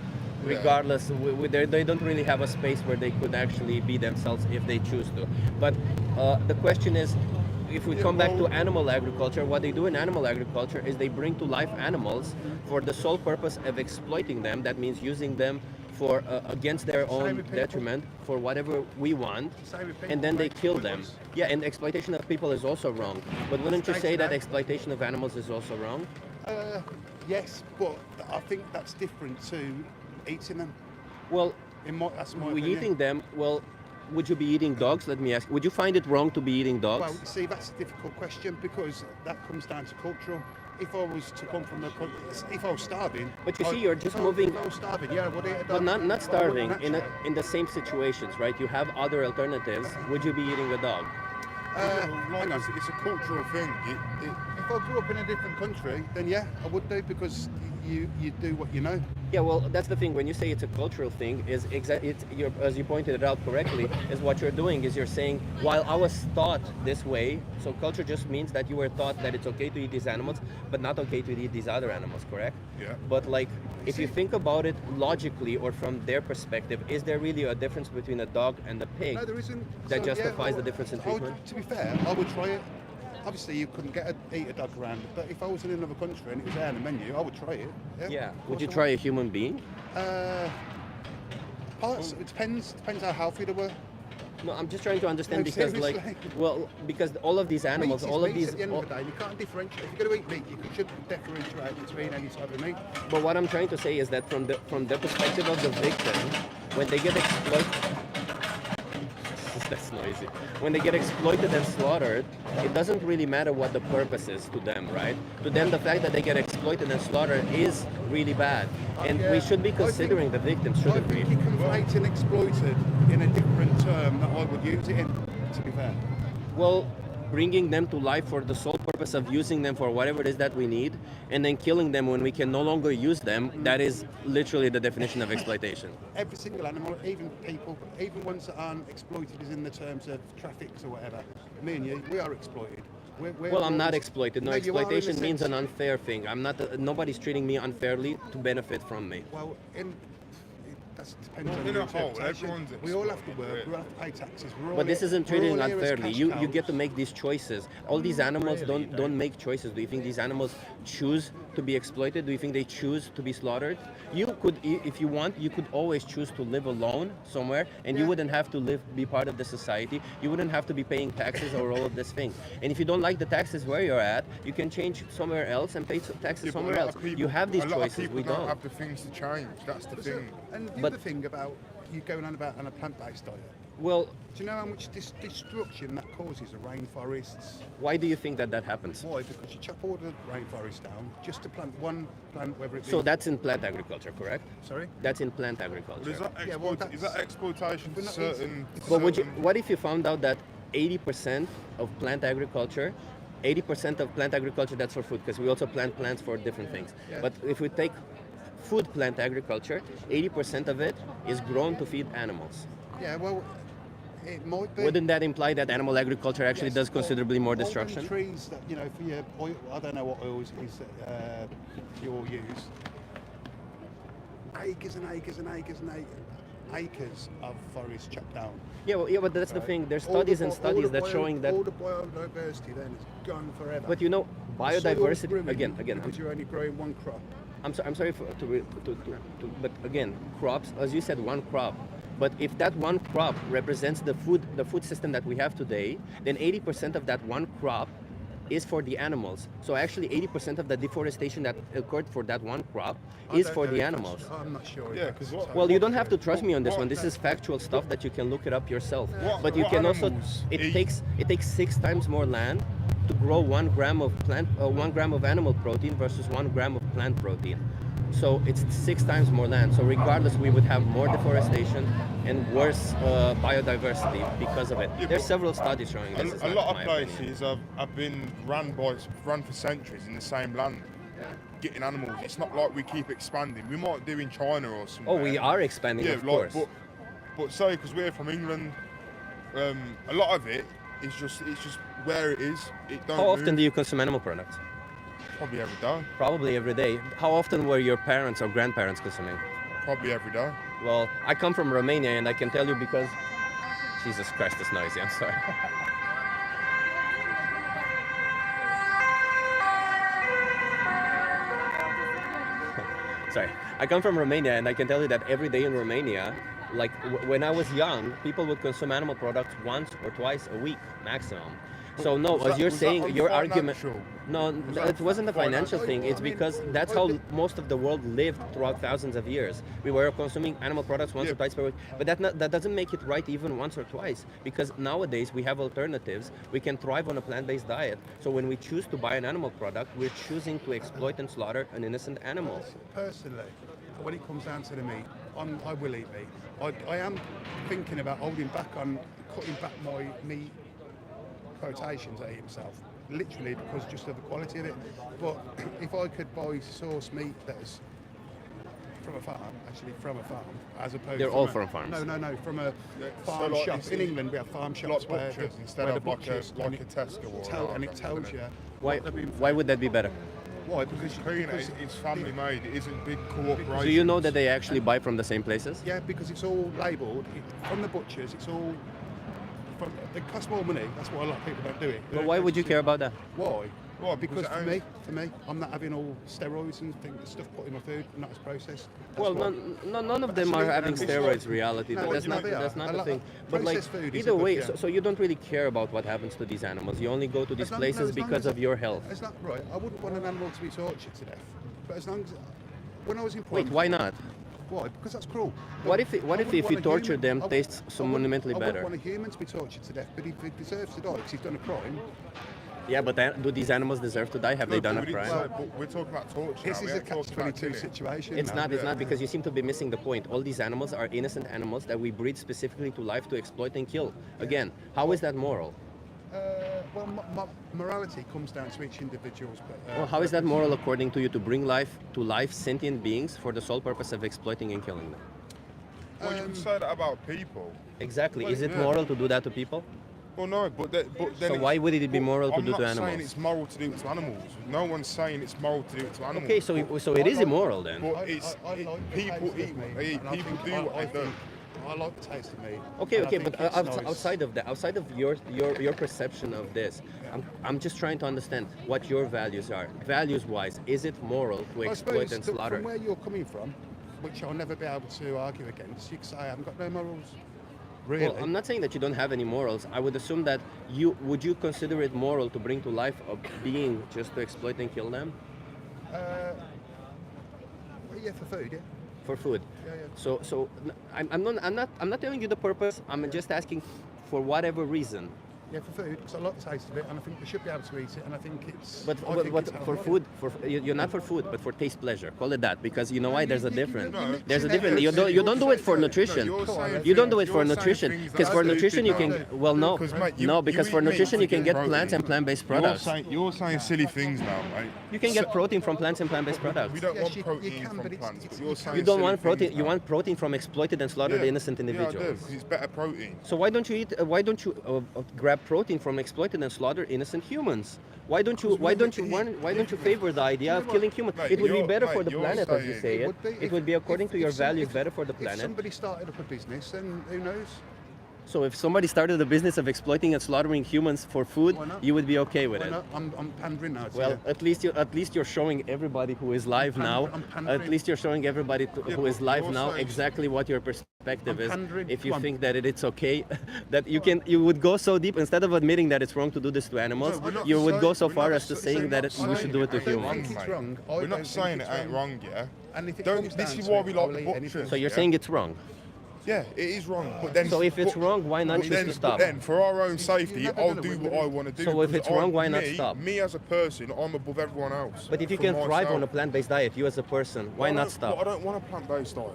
Yeah. regardless, they don't really have a space where they could actually be themselves if they choose to. But the question is, if we come back to animal agriculture, what they do in animal agriculture is they bring to life animals for the sole purpose of exploiting them. That means using them for against their own with people. detriment for whatever we want, Same with people, and then they mate. kill With them. us. Yeah, and exploitation of people is also wrong. But wouldn't you Thanks say for that that. exploitation of animals is also wrong? Yes, but I think that's different to eating them. Well, That's my we opinion. eating them. Well, would you be eating dogs? Let me ask. Would you find it wrong to be eating dogs? Well, see, that's a difficult question because that comes down to cultural. If I was to come from if I was starving. But you see, you're just moving- If I was starving, yeah, I would eat a dog. But not I would starving. naturally. In the same situations, right? You have other alternatives. Would you be eating a dog? Hang on. It's a cultural thing. If I grew up in a different country, then yeah, I would do because you do what you know. Yeah, well, that's the thing. When you say it's a cultural thing, is you're, as you pointed it out correctly, is what you're doing is you're saying, while I was taught this way, so culture just means that you were taught that it's okay to eat these animals, but not okay to eat these other animals, correct? Yeah. But like, if you think about it logically or from their perspective, is there really a difference between a dog and a pig No, there isn't. that So, yeah, justifies the difference in I would- treatment? To be fair, I would try it. Obviously, you couldn't eat a dog around, but if I was in another country and it was there on the menu, I would try it. Yeah. of Would you course I try a human being? Parts. It depends how healthy they were. No, I'm just trying to understand No, because, like, seriously. well, because all of these animals, Meat is all of meat these. At the end of the day, you can't differentiate. If you're going to eat meat, you should differentiate between any type of meat. But what I'm trying to say is that from the perspective of the victim, when they get exploited, that's noisy. When they get exploited and slaughtered, it doesn't really matter what the purpose is to them, right? To them, the fact that they get exploited and slaughtered is really bad, and we should be considering the victims, I shouldn't we? think you conflate and exploited in a different term that I would use it in. To be fair. Well, bringing them to life for the sole purpose of using them for whatever it is that we need, and then killing them when we can no longer use them, that is literally the definition of exploitation. Every single animal, even people, even ones that aren't exploited as in the terms of traffics or whatever. Me and you, we are exploited. Well, I'm not exploited. No, No, you are in a exploitation means sense. an unfair thing. I'm not. Nobody's treating me unfairly to benefit from me. Well, that depends on in your a whole, interpretation. everyone's We all have to work. exploited, We all have to pay taxes. We're all But this here- isn't we're all treating here as unfairly. cash You get to cows. make these choices. All these animals don't make choices. Do you think these animals choose to be exploited? Do you think they choose to be slaughtered? You could, if you want, you could always choose to live alone somewhere, and you Yeah. wouldn't have to be part of the society. You wouldn't have to be paying taxes or all of this thing. And if you don't like the taxes where you're at, you can change somewhere else and pay taxes Yeah, but somewhere a lot else. of people- You have these a lot of choices. people We don't. have the things to change. That's the thing. And the But- other thing about you going on about on a plant-based diet. Well, Do you know how much destruction that causes of rainforests? why do you think that happens? Why? Because you chop all the rainforest down just to plant one plant, whether it be. So that's in plant agriculture, correct? Sorry. That's in plant agriculture. Is that, Yeah, well, is that exploitation We're to not certain? But certain- what if you found out that 80% of plant agriculture, 80% of plant agriculture, that's for food, because we also plant plants for different things. Yeah. But if we take food plant agriculture, 80% of it is grown to feed animals. Yeah, well, it might be. Wouldn't that imply that animal agriculture actually Yes, does considerably more all them destruction? trees that for your oil. I don't know what oils is that you all use. Acres and acres and acres and acres of forest chopped down. Yeah, but that's the Right. thing. There's All the studies and bi- all studies the that bio- showing that. all the biodiversity then is gone forever. But you know, The soil's biodiversity ruined again. because you're only growing one crop. I'm sorry but again, crops, as you said, one crop. But if that one crop represents the food system that we have today, then 80% of that one crop is for the animals. So actually 80% of the deforestation that occurred for that one crop I is don't for know the if animals. I'm not sure. if Yeah, that's 'cause so. what- Well, you don't have to trust me on this What- one. This is factual stuff that you can look it up yourself. What- But you what can also. animals It eat? takes 6 times more land to grow 1 gram of 1 gram of animal protein versus 1 gram of plant protein. So it's 6 times more land. So regardless, we would have more deforestation and worse biodiversity because of it. Yeah, There's but several studies showing this. It's A not lot of my opinion. places have been run for centuries in the same land, getting animals. It's not like we keep expanding. We might do in China or somewhere. Oh, we are expanding, Yeah, of course. but say because we're from England, a lot of it is just where it is. It don't How often move. do you consume animal products? Probably every day. Probably every day. How often were your parents or grandparents consuming? Probably every day. Well, I come from Romania, and I can tell you because Jesus Christ, it's noisy. I'm sorry. Sorry. I come from Romania, and I can tell you that every day in Romania, like when I was young, people would consume animal products once or twice a week maximum. So no, Was as that- you're was that saying, on your argument. financial? No, that it wasn't a financial financial? thing. It's because that's how most of the world lived throughout thousands of years. We were consuming animal products once Yeah. or twice per week, but that doesn't make it right even once or twice. Because nowadays we have alternatives. We can thrive on a plant-based diet. So when we choose to buy an animal product, we're choosing to exploit and slaughter an innocent animal. Personally, when it comes down to the meat, I will eat meat. I am thinking about holding back on cutting back my meat quotations I eat myself. literally because just of the quality of it. But if I could buy source meat that's from a farm, as opposed They're from all a, from farms. No, from a So farm like shop. it's- In England, we have farm shops Like where butchers instead where of the like butchers a Tesco or and it tells you Why? what they've been- Why would that be better? Why? Because clean. It's family made. It isn't big corporations. Do you know that they actually buy from the same places? Yeah, because it's all labelled from the butchers. It's all from. It costs more money. That's why a lot of people don't do it. They But don't why would you purchase care it. about that? Why? Why? Because Because for it me, I'm not having all steroids and stuff put in my food, not as processed. That's Well, why. none of them are having steroids. Reality, No, but that's you know not they are. that's not A the lot thing. of But like processed food is either a good- way, yeah. so you don't really care about what happens to these animals. You only go to these As long- places no, as long because as of your health. It's not right. I wouldn't want an animal to be tortured to death. But as long as when I was in Wait, prison, why not? Why? Because that's cruel. What if I if wouldn't you want a torture human- them, I wou- tastes so I wouldn't- monumentally I better? wouldn't want a human to be tortured to death, but he deserves to die because he's done a crime. Yeah, but do these animals deserve to die? Have they done a crime? But we're talking about torture. This now. is We a ain't talking about catch-22 killing. situation. It's now. not. It's not because you seem to be missing the point. All these animals are innocent animals that we breed specifically to life to exploit and kill. Again, how is that moral? Well, morality comes down to each individual's. Well, how is that moral according to you to bring life to life sentient beings for the sole purpose of exploiting and killing them? Well, you can say that about people. Exactly. Well, Is it yeah. moral to do that to people? Well, no, but then So it's- why would it be but moral to I'm do to not saying animals? it's moral to do it to animals. No one's saying it's moral to do it to animals. Okay, so it is immoral then. But it's I like the people taste eat of meat, what they eat. and I People think- do what I they do. think- I like the taste of meat. Okay, and I okay, think but it's nice. outside of that, outside of your perception of this, I'm just trying to understand what your values are. Values-wise, is it moral to I exploit suppose and that slaughter? from where you're coming from, which I'll never be able to argue against, you could say I haven't got no morals. Really? Well, I'm not saying that you don't have any morals. I would assume that would you consider it moral to bring to life a being just to exploit and kill them Yeah, for food, yeah. for food? Yeah, yeah. So I'm not telling you the purpose. I'm just asking for whatever reason. Yeah, for food, because I like the taste of it, and I think they should be able to eat it, and I think it's. But I think it's for healthy. food, you're not for food, but for taste pleasure. Call it that, because you know why? There's a difference. No, There's a no, difference. no, You don't do it for nutrition. you're saying You don't do it things- for you're saying nutrition, things because that for I do nutrition you not can. do. Well, no, Because, mate, you- no, you because eat for meat nutrition to you can get get plants and protein. plant-based products. You're saying silly things now, mate. You can get protein from plants and plant-based products. We don't Yes, want you protein can, from but it's- plants. it's- But you're saying You don't silly want protein. things You now. want protein from exploited and slaughtered Yeah. innocent Yeah, I do, individuals. because it's better protein. So why don't you eat? Why don't you grab protein from exploited and slaughtered innocent humans? Why don't you? Why don't you want? Why don't you favor the idea of killing humans? Mate, It would be you're- better mate, for the you're planet, as you saying- say It it. would be It if- would be according to if your some- values if- better for the If planet. somebody started up a business, then who knows? So if somebody started the business of exploiting and slaughtering humans for food, Why not? you would be okay with Why it. not? I'm pandering now. To Well, you. at least you're showing everybody who is live now. I'm pandering. At least you're showing everybody who is live you're now saying- exactly what your perspective I'm is. pandering. If you Come on. think that it's okay, that you would go so deep instead of admitting that it's wrong to do this to animals, No, we're not you would go saying- so we're far not as to saying- saying that we're not we should do it to saying it ain't humans. humans. think it's mate. wrong. I We're don't not think saying it's it ain't wrong. wrong, yeah. And if it Don't- comes this down is to why it, we I'll like the eat butchers. anything. So you're Yeah. saying it's wrong. Yeah, it is wrong. But then, So if it's wrong, why not but choose then, to stop? But then, for our own safety, never I'll gonna do win, what will I you? want to do. So if because it's wrong, why not me- stop? Me as a person, I'm above everyone else. But if you For can thrive myself. on a plant-based diet, you as a person, why But I not don't- stop? But I don't want a plant-based diet.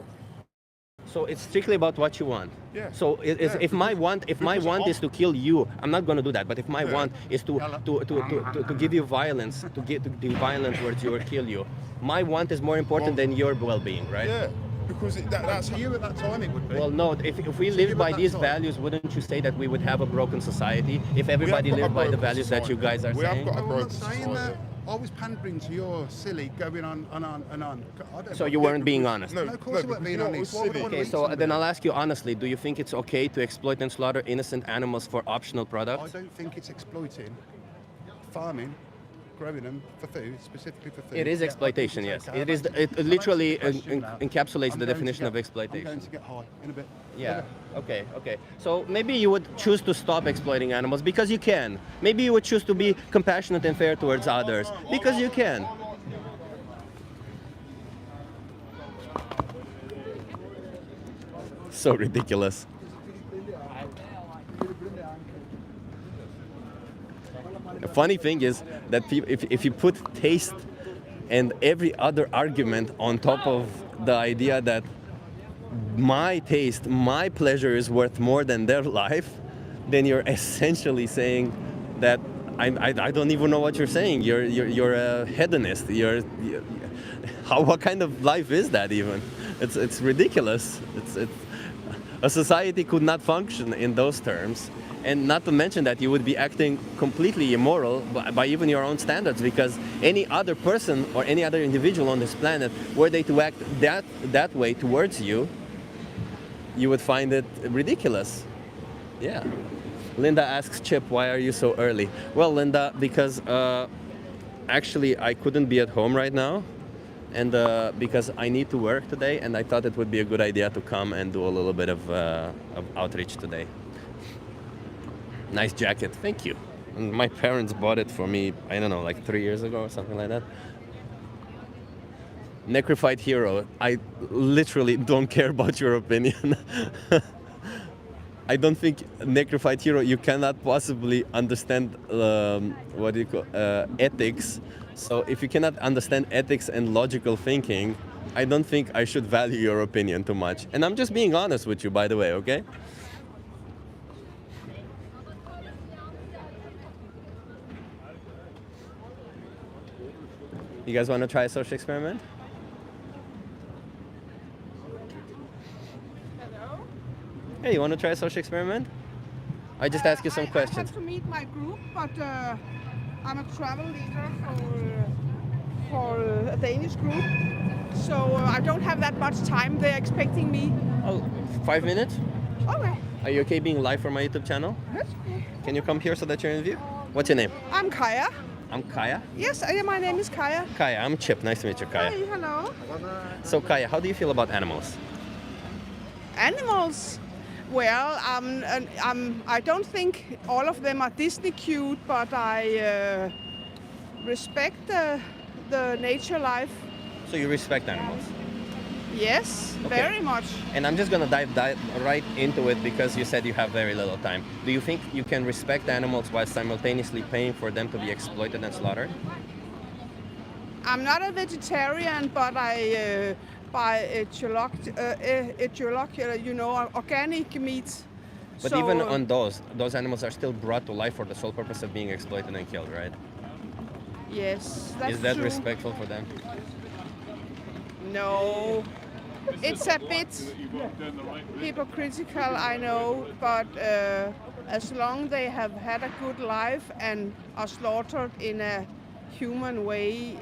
So it's strictly about what you want. Yeah. So if my want because is to kill you, I'm not going to do that. But if my Yeah. want is to give you violence, to do violence towards you or kill you, my want is more important than your well-being, right? Yeah, because that's To you at that time, it would be. Well, no. If we So lived give by it that these time. values, wouldn't you say that we would have a broken society if everybody got a lived by the broken values that you society. guys are We have saying? got a No, I'm not broken saying society. that. I was pandering to your silly going on and on and on. I don't So know. you weren't being honest. No, No, of course I weren't because being you know what honest. was Why would I silly? wanna Okay, eat so somebody? then I'll ask you honestly, do you think it's okay to exploit and slaughter innocent animals for optional I products? don't think it's exploiting farming, growing them for food, specifically for food. It is Yeah, I think exploitation, it's yes. okay. It is. I've It answered literally the question now. encapsulates I'm the going to definition of get- exploitation. I'm going to get high in a bit. Yeah. Okay. Okay. So maybe you would choose to stop exploiting animals because you can. Maybe you would choose to be compassionate and fair towards others because you can. So ridiculous. The funny thing is that if you put taste and every other argument on top of the idea that my taste, my pleasure is worth more than their life, then you're essentially saying that I don't even know what you're saying. You're a hedonist. What kind of life is that even? It's ridiculous. It's a society could not function in those terms. And not to mention that you would be acting completely immoral by even your own standards, because any other person or any other individual on this planet, were they to act that way towards you, you would find it ridiculous. Yeah. Linda asks Chip, why are you so early? Well, Linda, because actually I couldn't be at home right now, and because I need to work today, and I thought it would be a good idea to come and do a little bit of outreach today. Nice jacket, thank you. And my parents bought it for me, I don't know, like 3 years ago or something like that. Necrophyte Hero, I literally don't care about your opinion. I don't think Necrophyte Hero, you cannot possibly understand ethics. So if you cannot understand ethics and logical thinking, I don't think I should value your opinion too much. And I'm just being honest with you, by the way, okay? You guys want to try a social experiment? Hello? Hey, you want to try a social experiment? I just ask you some questions. I have to meet my group, but I'm a travel leader for a Danish group, so I don't have that much time. They're expecting me. Oh, 5 minutes? Okay. Are you okay being live for my YouTube channel? Yes. Can you come here so that you're in view? What's your name? I'm Kaya. I'm Kaya. Yes, my name is Kaya. Kaya, I'm Chip. Nice to meet you, Kaya. Hi, hello. So, Kaya, how do you feel about animals? Animals. Well, I don't think all of them are Disney cute, but I respect the nature life. So you respect animals? Yes, Okay. very much. And I'm just gonna dive right into it because you said you have very little time. Do you think you can respect animals while simultaneously paying for them to be exploited and slaughtered? I'm not a vegetarian, but I buy organic meat. But So, even on those animals are still brought to life for the sole purpose of being exploited and killed, right? yes, that's Is that true. respectful for them? No, it's a bit hypocritical, I know, but as long they have had a good life and are slaughtered in a human way,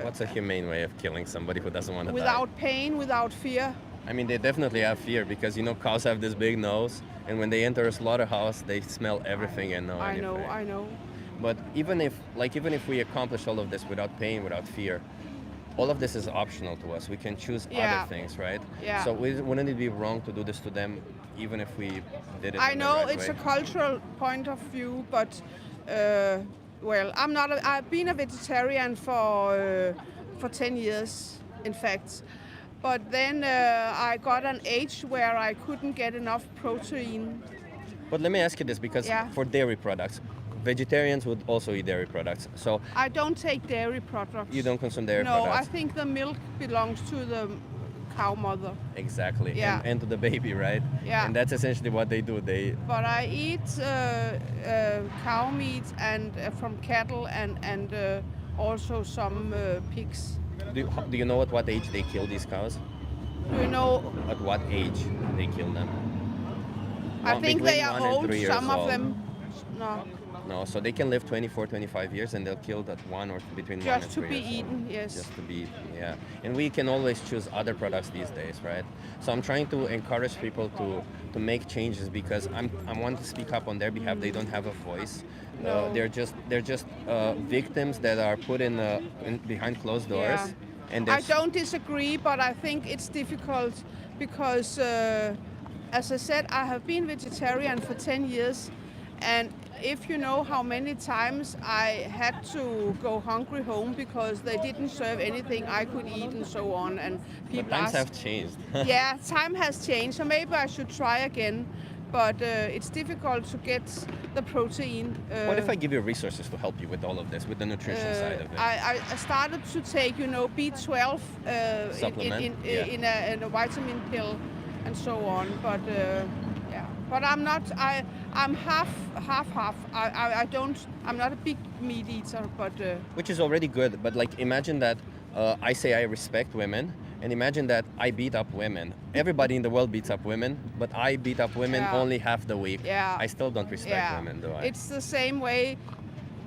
What's a humane way of killing somebody who doesn't want to die? without pain, without fear. I mean, they definitely have fear because, you know, cows have this big nose, and when they enter a slaughterhouse, they smell everything and know anything. I know. But even if we accomplish all of this without pain, without fear, all of this is optional to us. We can choose Yeah. other things, right? Yeah. So wouldn't it be wrong to do this to them, even if we did it I in know the right it's way? a cultural point of view, but well, I've been a vegetarian for 10 years, in fact. But then I got an age where I couldn't get enough protein. But let me ask you this, because Yeah. for dairy products, vegetarians would also eat dairy products. So I don't take dairy products. you don't consume dairy No, products? I think the milk belongs to the cow mother. Exactly. Yeah. And to the baby, right? Yeah. And that's essentially what they do. But I eat cow meat and from cattle and also some pigs. Do you know at what age they kill these cows? Do you know? At what age they kill them? I One- think they between are 1 and old. 3 years Some of old. them. No, No, so they can live 24, 25 years and they'll kill that one or between 1 and just to 3 be years old. eaten. Yes. Just to be eaten, yeah. And we can always choose other products these days, right? So I'm trying to encourage people to make changes because I want to speak up on their behalf. They don't have a voice. No. They're just victims that are put in behind closed doors. Yeah. And I there's- don't disagree, but I think it's difficult because, as I said, I have been vegetarian for 10 years, and if you know how many times I had to go hungry home because they didn't serve anything I could eat and so on, and But people times ask, have changed. yeah, time has changed, so maybe I should try again. But it's difficult to get the protein. What if I give you resources to help you with all of this, with the nutrition side of it? I started to take, B12 Supplement? in a vitamin pill and so on. But yeah, but I'm not. I'm half. I don't. I'm not a big meat eater, but Which is already good, but like imagine that I say I respect women, and imagine that I beat up women. Everybody in the world beats up women, but I beat up women Yeah. only half the week. yeah. I still don't respect yeah. women, do I? It's the same way.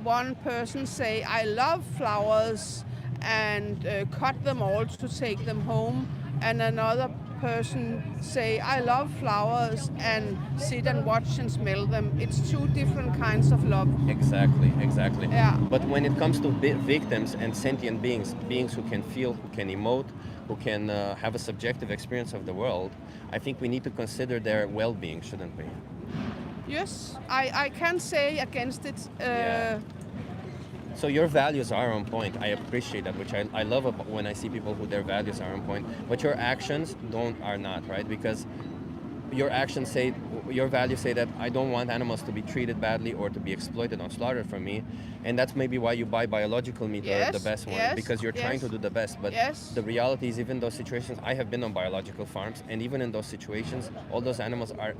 One person say I love flowers and cut them all to take them home, and another person say I love flowers and sit and watch and smell them. It's two different kinds of love. Exactly, exactly. Yeah. But when it comes to victims and sentient beings, beings who can feel, who can emote, who can have a subjective experience of the world, I think we need to consider their well-being, shouldn't we? Yes, I can say against it. Yeah. So your values are on point. I appreciate that, which I love when I see people who their values are on point. But your actions are not, right? Because your actions say, your values say that I don't want animals to be treated badly or to be exploited or slaughtered for me. And that's maybe why you buy biological meat or the best one, yes, because you're trying to yes, do the best. But yes. the reality is, even those situations, I have been on biological farms, and even in those situations, all those animals are,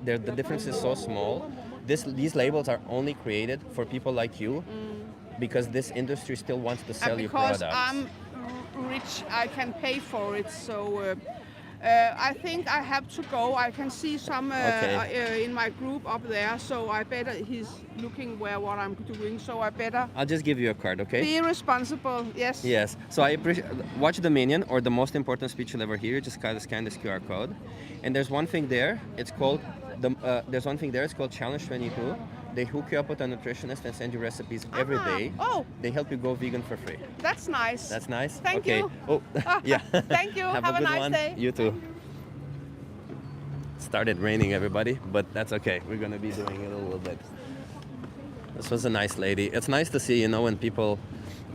the difference is so small. These labels are only created for people like you, because this industry still wants to sell you because products. I'm rich, I can pay for it. So I think I have to go. I can see some Okay. in my group up there. So I better. He's looking what I'm doing. So I better I'll just give you a card, okay? be responsible. Yes. Yes. So I appreciate. Watch the minion, or the most important speech you'll ever hear. Just kind of scan this QR code, and there's one thing there. It's called there's one thing there. It's called Challenge 22. They hook you up with a nutritionist and send you recipes every day. Oh, They help you go vegan for free. that's nice. That's nice. Thank okay. you. Oh, yeah. Thank you. Have Have a a good nice one. day. You too. Started raining, everybody, but that's okay. We're gonna be doing it a little bit. This was a nice lady. It's nice to see, when people,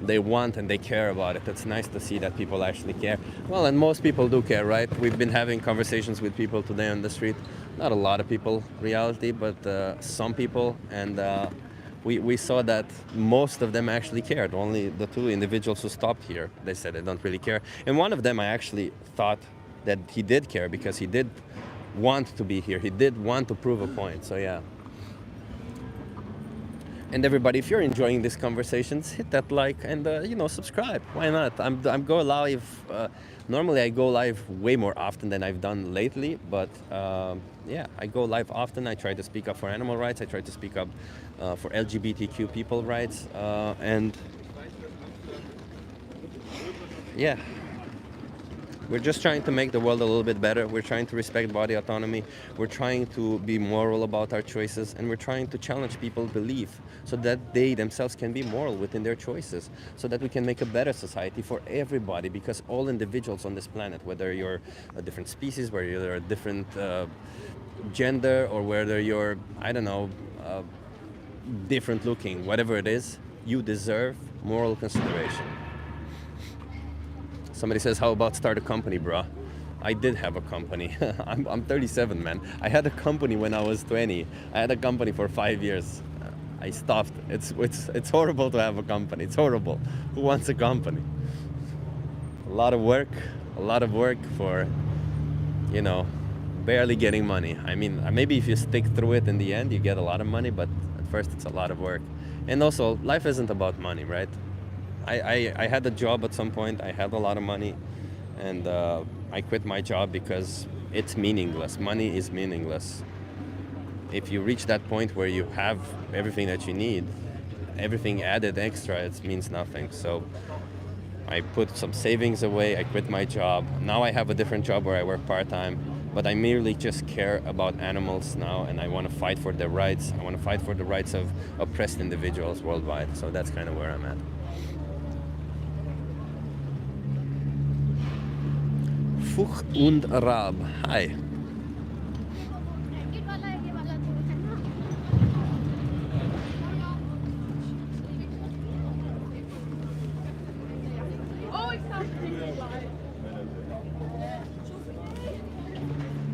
they want and they care about it. It's nice to see that people actually care. Well, and most people do care, right? We've been having conversations with people today on the street. Not a lot of people, reality, but some people, and we saw that most of them actually cared. Only the two individuals who stopped here, they said they don't really care. And one of them, I actually thought that he did care, because he did want to be here. He did want to prove a point. So yeah. And everybody, if you're enjoying these conversations, hit that like and subscribe. Why not? I'm go live. Normally I go live way more often than I've done lately, but yeah, I go live often. I try to speak up for animal rights. I try to speak up for LGBTQ people rights, and yeah. We're just trying to make the world a little bit better. We're trying to respect body autonomy. We're trying to be moral about our choices, and we're trying to challenge people's belief so that they themselves can be moral within their choices, so that we can make a better society for everybody, because all individuals on this planet, whether you're a different species, whether you're a different gender, or whether you're, I don't know, different looking, whatever it is, you deserve moral consideration. Somebody says, how about start a company, bro? I did have a company. I'm 37, man. I had a company when I was 20. I had a company for 5 years. I stopped. It's horrible to have a company. It's horrible. Who wants a company? A lot of work for, barely getting money. I mean, maybe if you stick through it in the end, you get a lot of money, but at first it's a lot of work. And also, life isn't about money, right? I had a job at some point. I had a lot of money, and I quit my job because it's meaningless. Money is meaningless. If you reach that point where you have everything that you need, everything added extra, it means nothing. So I put some savings away. I quit my job. Now I have a different job where I work part-time, but I merely just care about animals now, and I want to fight for their rights. I want to fight for the rights of oppressed individuals worldwide. So that's kind of where I'm at. Fuch und Rab. Hi.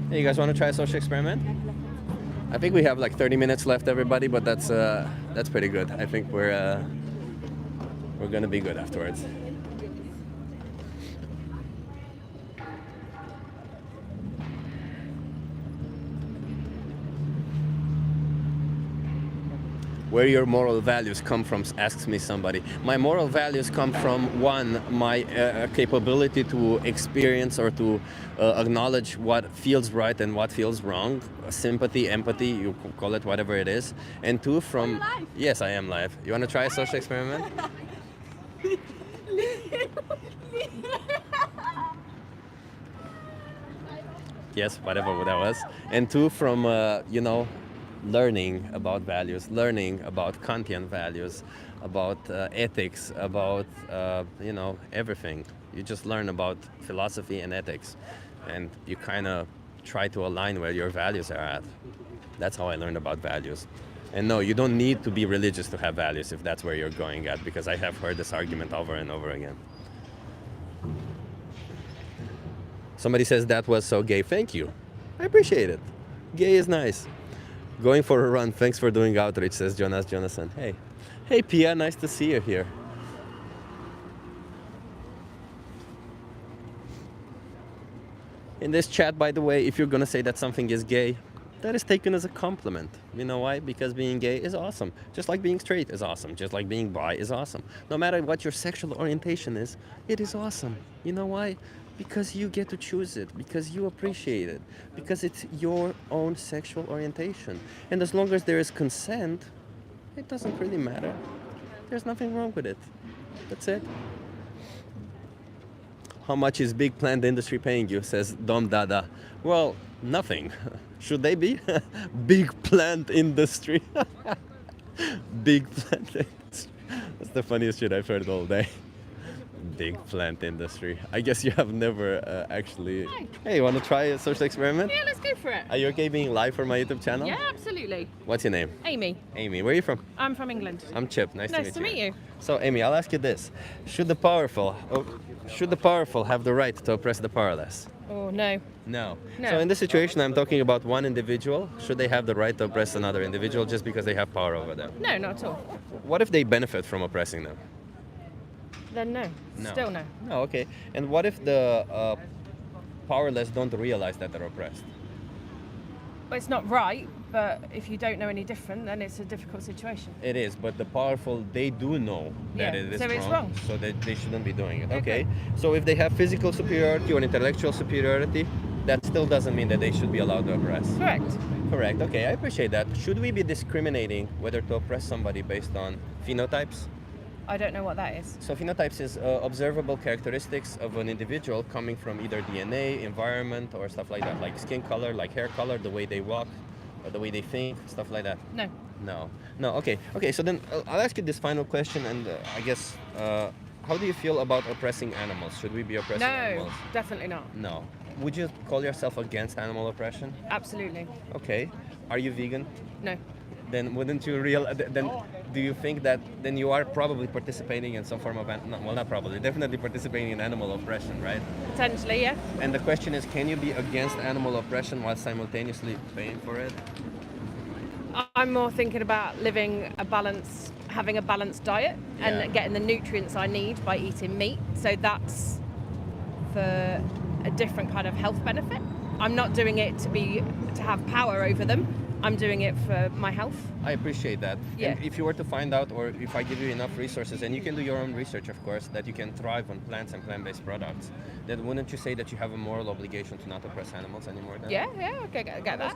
Hey, you guys want to try a social experiment? I think we have like 30 minutes left, everybody, but that's pretty good. I think we're gonna be good afterwards. where your moral values come from, asks me somebody. My moral values come from, one, my capability to experience or to acknowledge what feels right and what feels wrong. Sympathy, empathy, you call it whatever it is. And two, from... Yes, I am live. You want to try a social experiment? Yes, whatever that was. And two, from, learning about values, learning about Kantian values, about ethics, about, everything. You just learn about philosophy and ethics, and you kind of try to align where your values are at. That's how I learned about values. And no, you don't need to be religious to have values if that's where you're going at, because I have heard this argument over and over again. Somebody says that was so gay. Thank you. I appreciate it. Gay is nice. Going for a run. Thanks for doing outreach, says Jonas Jonathan. Hey. Hey, Pia. Nice to see you here. In this chat, by the way, if you're going to say that something is gay, that is taken as a compliment. You know why? Because being gay is awesome. Just like being straight is awesome. Just like being bi is awesome. No matter what your sexual orientation is, it is awesome. You know why? Because you get to choose it, because you appreciate it, because it's your own sexual orientation. And as long as there is consent, it doesn't really matter. There's nothing wrong with it. That's it. How much is big plant industry paying you, says Dom Dada. Well, nothing. Should they be? Big plant industry. Big plant industry. That's the funniest shit I've heard all day. Big plant industry. I guess you have never actually... Hi. Hey, you want to try a social experiment? Yeah, let's go for it. Are you okay being live for my YouTube channel? Yeah, absolutely. What's your name? Amy. Amy. Where are you from? I'm from England. I'm Chip. Nice to meet you. So, Amy, I'll ask you this. Should the powerful have the right to oppress the powerless? Oh, no. No. No. So in this situation, I'm talking about one individual. Should they have the right to oppress another individual just because they have power over them? No, not at all. What if they benefit from oppressing them? Then no. No. Still no. No, okay. And what if the powerless don't realize that they're oppressed? Well, it's not right, but if you don't know any different, then it's a difficult situation. It is, but the powerful, they do know that Yeah, it is so it's wrong. so they shouldn't be doing it. Okay. Okay. So if they have physical superiority or intellectual superiority, that still doesn't mean that they should be allowed to oppress. Correct. Correct. Okay, I appreciate that. Should we be discriminating whether to oppress somebody based on phenotypes? I don't know what that is. So phenotypes is observable characteristics of an individual coming from either DNA, environment, or stuff like that, like skin color, like hair color, the way they walk, or the way they think, stuff like that. No. No. Okay. So then I'll ask you this final question, and I guess, how do you feel about oppressing animals? Should we be oppressing No, animals? definitely not. No. Would you call yourself against animal oppression? Absolutely. Okay. Are you vegan? No. Then wouldn't you then do you think that then you are probably participating in some form of not probably, definitely participating in animal oppression, right? Potentially, yeah. And the question is, can you be against animal oppression while simultaneously paying for it? I'm more thinking about having a balanced diet Yeah. and getting the nutrients I need by eating meat. So that's for a different kind of health benefit. I'm not doing it to have power over them. I'm doing it for my health. I appreciate that. Yeah. And if you were to find out, or if I give you enough resources, and you can do your own research, of course, that you can thrive on plants and plant-based products, then wouldn't you say that you have a moral obligation to not oppress animals anymore then? Yeah, okay, get that.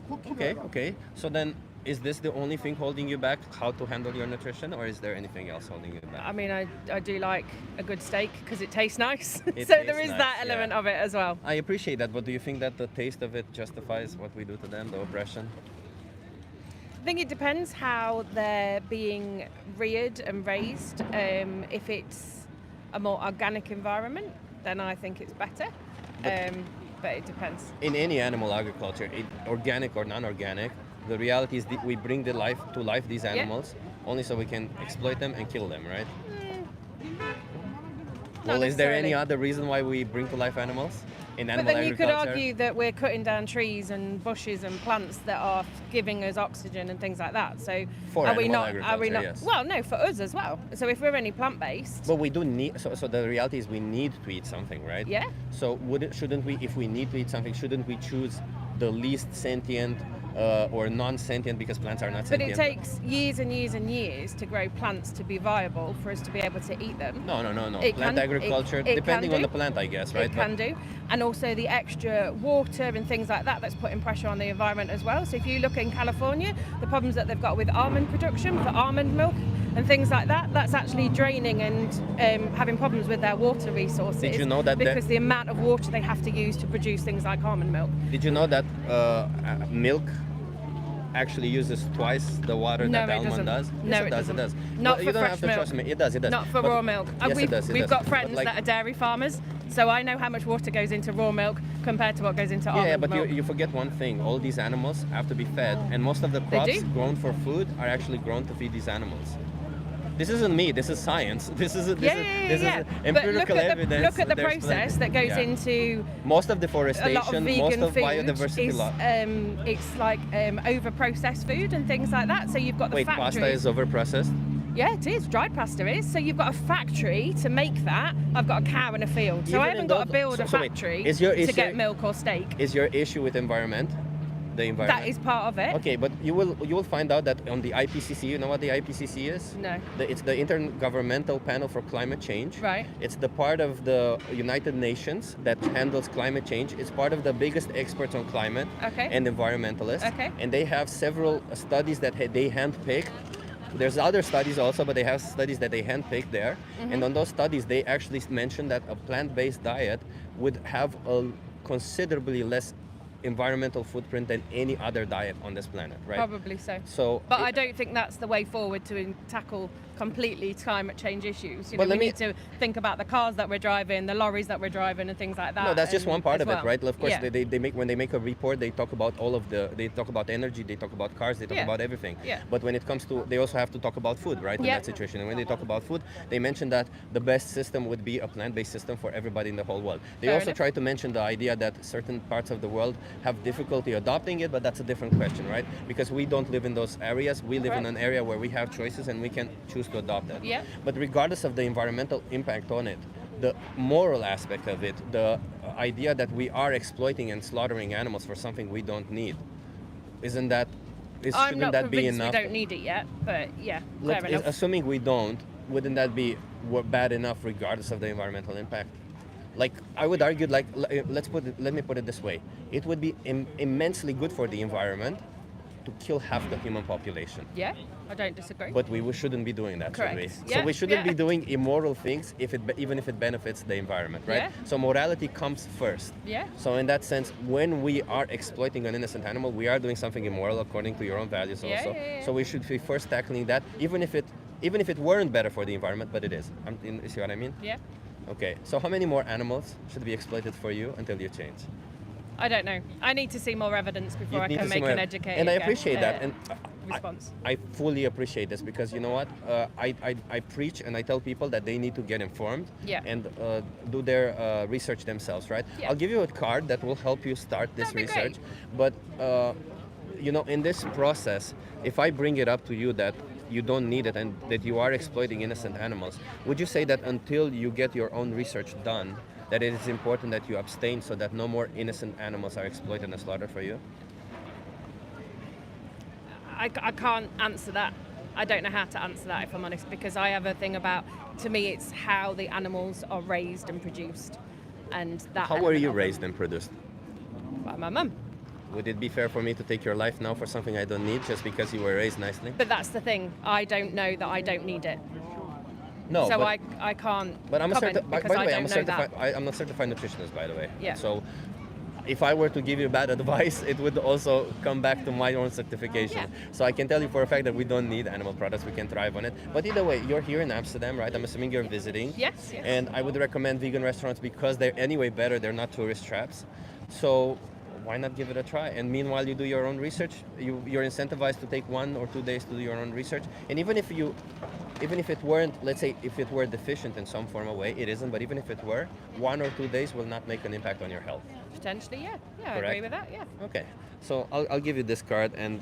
Okay. So then, is this the only thing holding you back, how to handle your nutrition, or is there anything else holding you back? I mean, I do like a good steak because it tastes nice. It So tastes there is nice, that element yeah. of it as well. I appreciate that, but do you think that the taste of it justifies what we do to them, the oppression? I think it depends how they're being reared and raised. If it's a more organic environment, then I think it's better. But it depends. In any animal agriculture, organic or non-organic, the reality is that we bring to life these animals only so we can exploit them and kill them, right? Well, is there any necessarily. other reason why we bring to life animals in But animal then you could agriculture? argue that we're cutting down trees and bushes and plants that are giving us oxygen and things like that. So For are we animal not? Are we agriculture, not? yes. Well, no, for us as well. So if we're only plant-based, But we do need. So the reality is we need to eat something, right? yeah. So shouldn't we, if we need to eat something, shouldn't we choose the least sentient, or non-sentient because plants are not But sentient. it takes years and years and years to grow plants to be viable for us to be able to eat them. No. It Plant can- agriculture, it can depending on do. the plant, I guess, right? It can do. And also the extra water and things like that that's putting pressure on the environment as well. So if you look in California, the problems that they've got with almond production, for almond milk and things like that, that's actually draining and having problems with their water resources. Did you know that because the amount of water they have to use to produce things like almond milk. Did you know that milk actually uses twice the water No, that it almond doesn't. does? No, Yes, it does. doesn't. It does. Not Well, you for don't fresh have to milk. trust me. It does. It does. Not for But raw milk. Yes, we've, it does. It we've does. got But friends like, that are dairy farmers, so I know how much water goes into raw milk compared to what goes into almond yeah, but milk. you forget one thing. All these animals have to be fed, and most of the crops do? grown for food are actually grown to feed these animals. This isn't me. This is science. This is yeah. empirical But look at evidence. look at the There's process plenty. that goes Yeah. into Most of a lot of deforestation, vegan most of food. biodiversity Is, loss. it's like over processed food and things like that. So you've got the Wait, factories. pasta is over processed? Yeah, it is. Dried pasta is. So you've got a factory to make that. I've got a cow in a field, so Even I in haven't got to those- build a so wait, factory is your- to is get your- milk or steak. Is your issue with the environment? That is part of it. Okay, but you will find out that on the IPCC, you know what the IPCC is? No. It's the Intergovernmental Panel for Climate Change. Right. It's the part of the United Nations that handles climate change. It's part of the biggest experts on climate Okay. and environmentalists. Okay. And they have several studies that they handpick. There's other studies also, but they have studies that they handpick there. Mm-hmm. And on those studies, they actually mention that a plant-based diet would have a considerably less environmental footprint than any other diet on this planet, right? Probably so. So, But I don't think that's the way forward to tackle completely climate change issues. You know, But let we me- need to think about the cars that we're driving, the lorries that we're driving, and things like that. No, that's just and- one part as of it, well. right? Of course, Yeah. they make when they make a report, they talk about they talk about energy, they talk about cars, they talk Yeah. about everything. Yeah. But when it comes to, they also have to talk about food, right? In Yeah. that situation, and when they talk about food, they mention that the best system would be a plant-based system for everybody in the whole world. They Fair also enough. try to mention the idea that certain parts of the world have difficulty adopting it, but that's a different question, right? Because we don't live in those areas. We live in Correct. an area where we have choices and we can choose to adopt it. Yeah. But regardless of the environmental impact on it, the moral aspect of it, the idea that we are exploiting and slaughtering animals for something we don't need, I'm shouldn't not that be convinced enough? we don't need it yet, but yeah, fair enough. Assuming we don't, wouldn't that be bad enough regardless of the environmental impact? Like I would argue, let me put it this way: it would be immensely good for the environment to kill half the human population. Yeah, I don't disagree. But we shouldn't be doing that, should we? Correct. So Yeah, we shouldn't yeah. be doing immoral things even if it benefits the environment, right? Yeah. So morality comes first. Yeah. So in that sense, when we are exploiting an innocent animal, we are doing something immoral according to your own values Yeah, also. yeah, yeah. So we should be first tackling that, even if it weren't better for the environment, but it is. You see what I mean? Yeah, Okay. So how many more animals should be exploited for you until you change? I don't know. I need to see more evidence before You I need can to see make an more- educated And I appreciate that. And response. I fully appreciate this because you know what? I preach and I tell people that they need to get informed Yeah. and do their research themselves, right? Yeah. I'll give you a card that will help you start this That'd be research. great. But in this process, if I bring it up to you that you don't need it and that you are exploiting innocent animals, would you say that until you get your own research done, that it is important that you abstain so that no more innocent animals are exploited and slaughtered for you? I can't answer that. I don't know how to answer that, if I'm honest, because I have a thing about, to me, it's how the animals are raised and produced. And that How were element you of them. raised and produced? By my mum. Would it be fair for me to take your life now for something I don't need just because you were raised nicely? But that's the thing. I don't know that I don't need it. No, so but, I can't but I'm a comment by because the I way, don't I'm a know certified. that. I'm not certified nutritionist, by the way. Yeah. So, if I were to give you bad advice, it would also come back to my own certification. Yeah. So I can tell you for a fact that we don't need animal products. We can thrive on it. But either way, you're here in Amsterdam, right? I'm assuming you're visiting. Yes, yes. And I would recommend vegan restaurants because they're anyway better. They're not tourist traps. So why not give it a try? And meanwhile, you do your own research. You're incentivized to take 1 or 2 days to do your own research. And even if it weren't, let's say, if it were deficient in some form or way, it isn't. But even if it were, 1 or 2 days will not make an impact on your health. Potentially, yeah. Yeah, I Correct. agree with that, yeah. Okay. So I'll give you this card and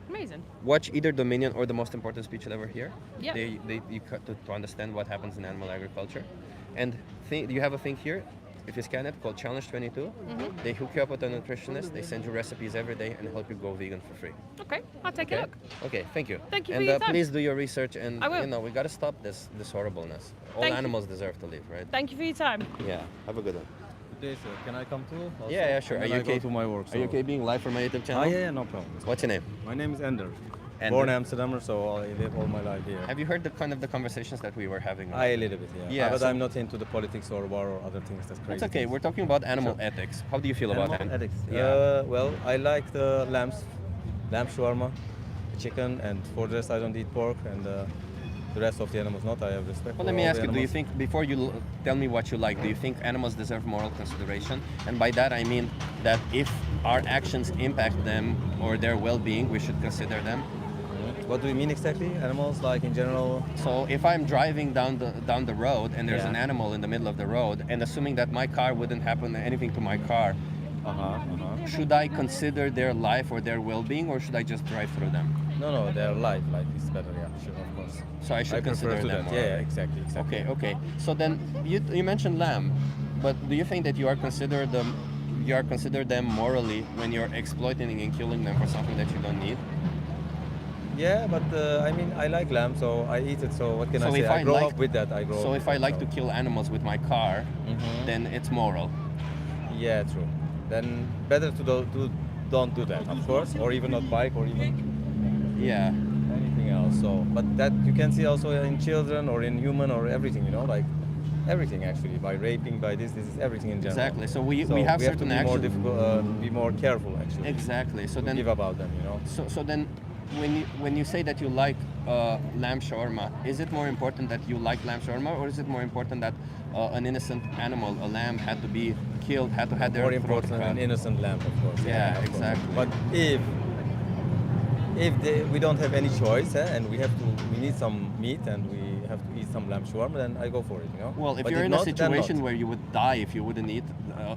Amazing. watch either Dominion or the most important speech you'll ever hear. Yeah. You cut to understand what happens in animal agriculture. And do you have a thing here? If you scan it, called Challenge 22. They hook you up with a nutritionist. They send you recipes every day and help you go vegan for free. Okay, I'll take a Okay. look. Okay. Thank you. Thank you for and your time. please do your research, and I will. we gotta stop this horribleness. All Thank you. animals deserve to live, right? Thank you for your time. Yeah. Have a good one. Good day, sir. Can I come too? Also? Yeah, sure. And Are then you I go okay? to my work? Are you so- okay being live for my YouTube channel? Ah, yeah, no problem. What's your name? My name is Ender. Ender. Born Amsterdamer, so I live all my life here. Have you heard the conversations that we were having? I a little bit, yeah. Yeah, But so- I'm not into the politics or war or other things. That's crazy. It's okay. things. We're talking about animal ethics. How do you feel about Animal that? ethics. Yeah. Well, I like the lamb shawarma, chicken, and for the rest I don't eat pork, and the rest of the animals not. I have respect. Well, for let me all ask the you, do you animals. think, before you tell me what you like, do you think animals deserve moral consideration? And by that I mean that if our actions impact them or their well-being, we should consider them. What do you mean exactly? Animals, like in general? So if I'm driving down the road and there's Yeah. an animal in the middle of the road, and assuming that my car wouldn't happen anything to my car, should I consider their life or their well-being, or should I just drive through them? No, their life is better, yeah, sure, of course. So I should prefer consider to them that. morally. Yeah, exactly. Okay. So then you mentioned lamb, but do you think that you are considered them morally when you're exploiting and killing them for something that you don't need? Yeah, but I mean, I like lamb, so I eat it. So what can So I say? if I I grow like- up with that. So if I like to kill animals with my car, then it's moral. Yeah, true. Then better to don't do that, of course, or even not bike, or even Yeah. anything else. So, but that you can see also in children or in human or everything, like everything actually. By raping, by this is everything in general. Exactly. So we have to certain be more actions. difficult, be more careful actually. Exactly. So to then give about them, So then, when you say that you like lamb shawarma, is it more important that you like lamb shawarma, or is it more important that an innocent animal, a lamb, had to be killed, had to have their More throat important cut? an innocent lamb, of course. Yeah, of course. exactly. But we don't have any choice, and we need some meat, and we have to eat some lamb shawarma, then I go for it, Well, if But you're in not, a then situation not. where you would die if you wouldn't eat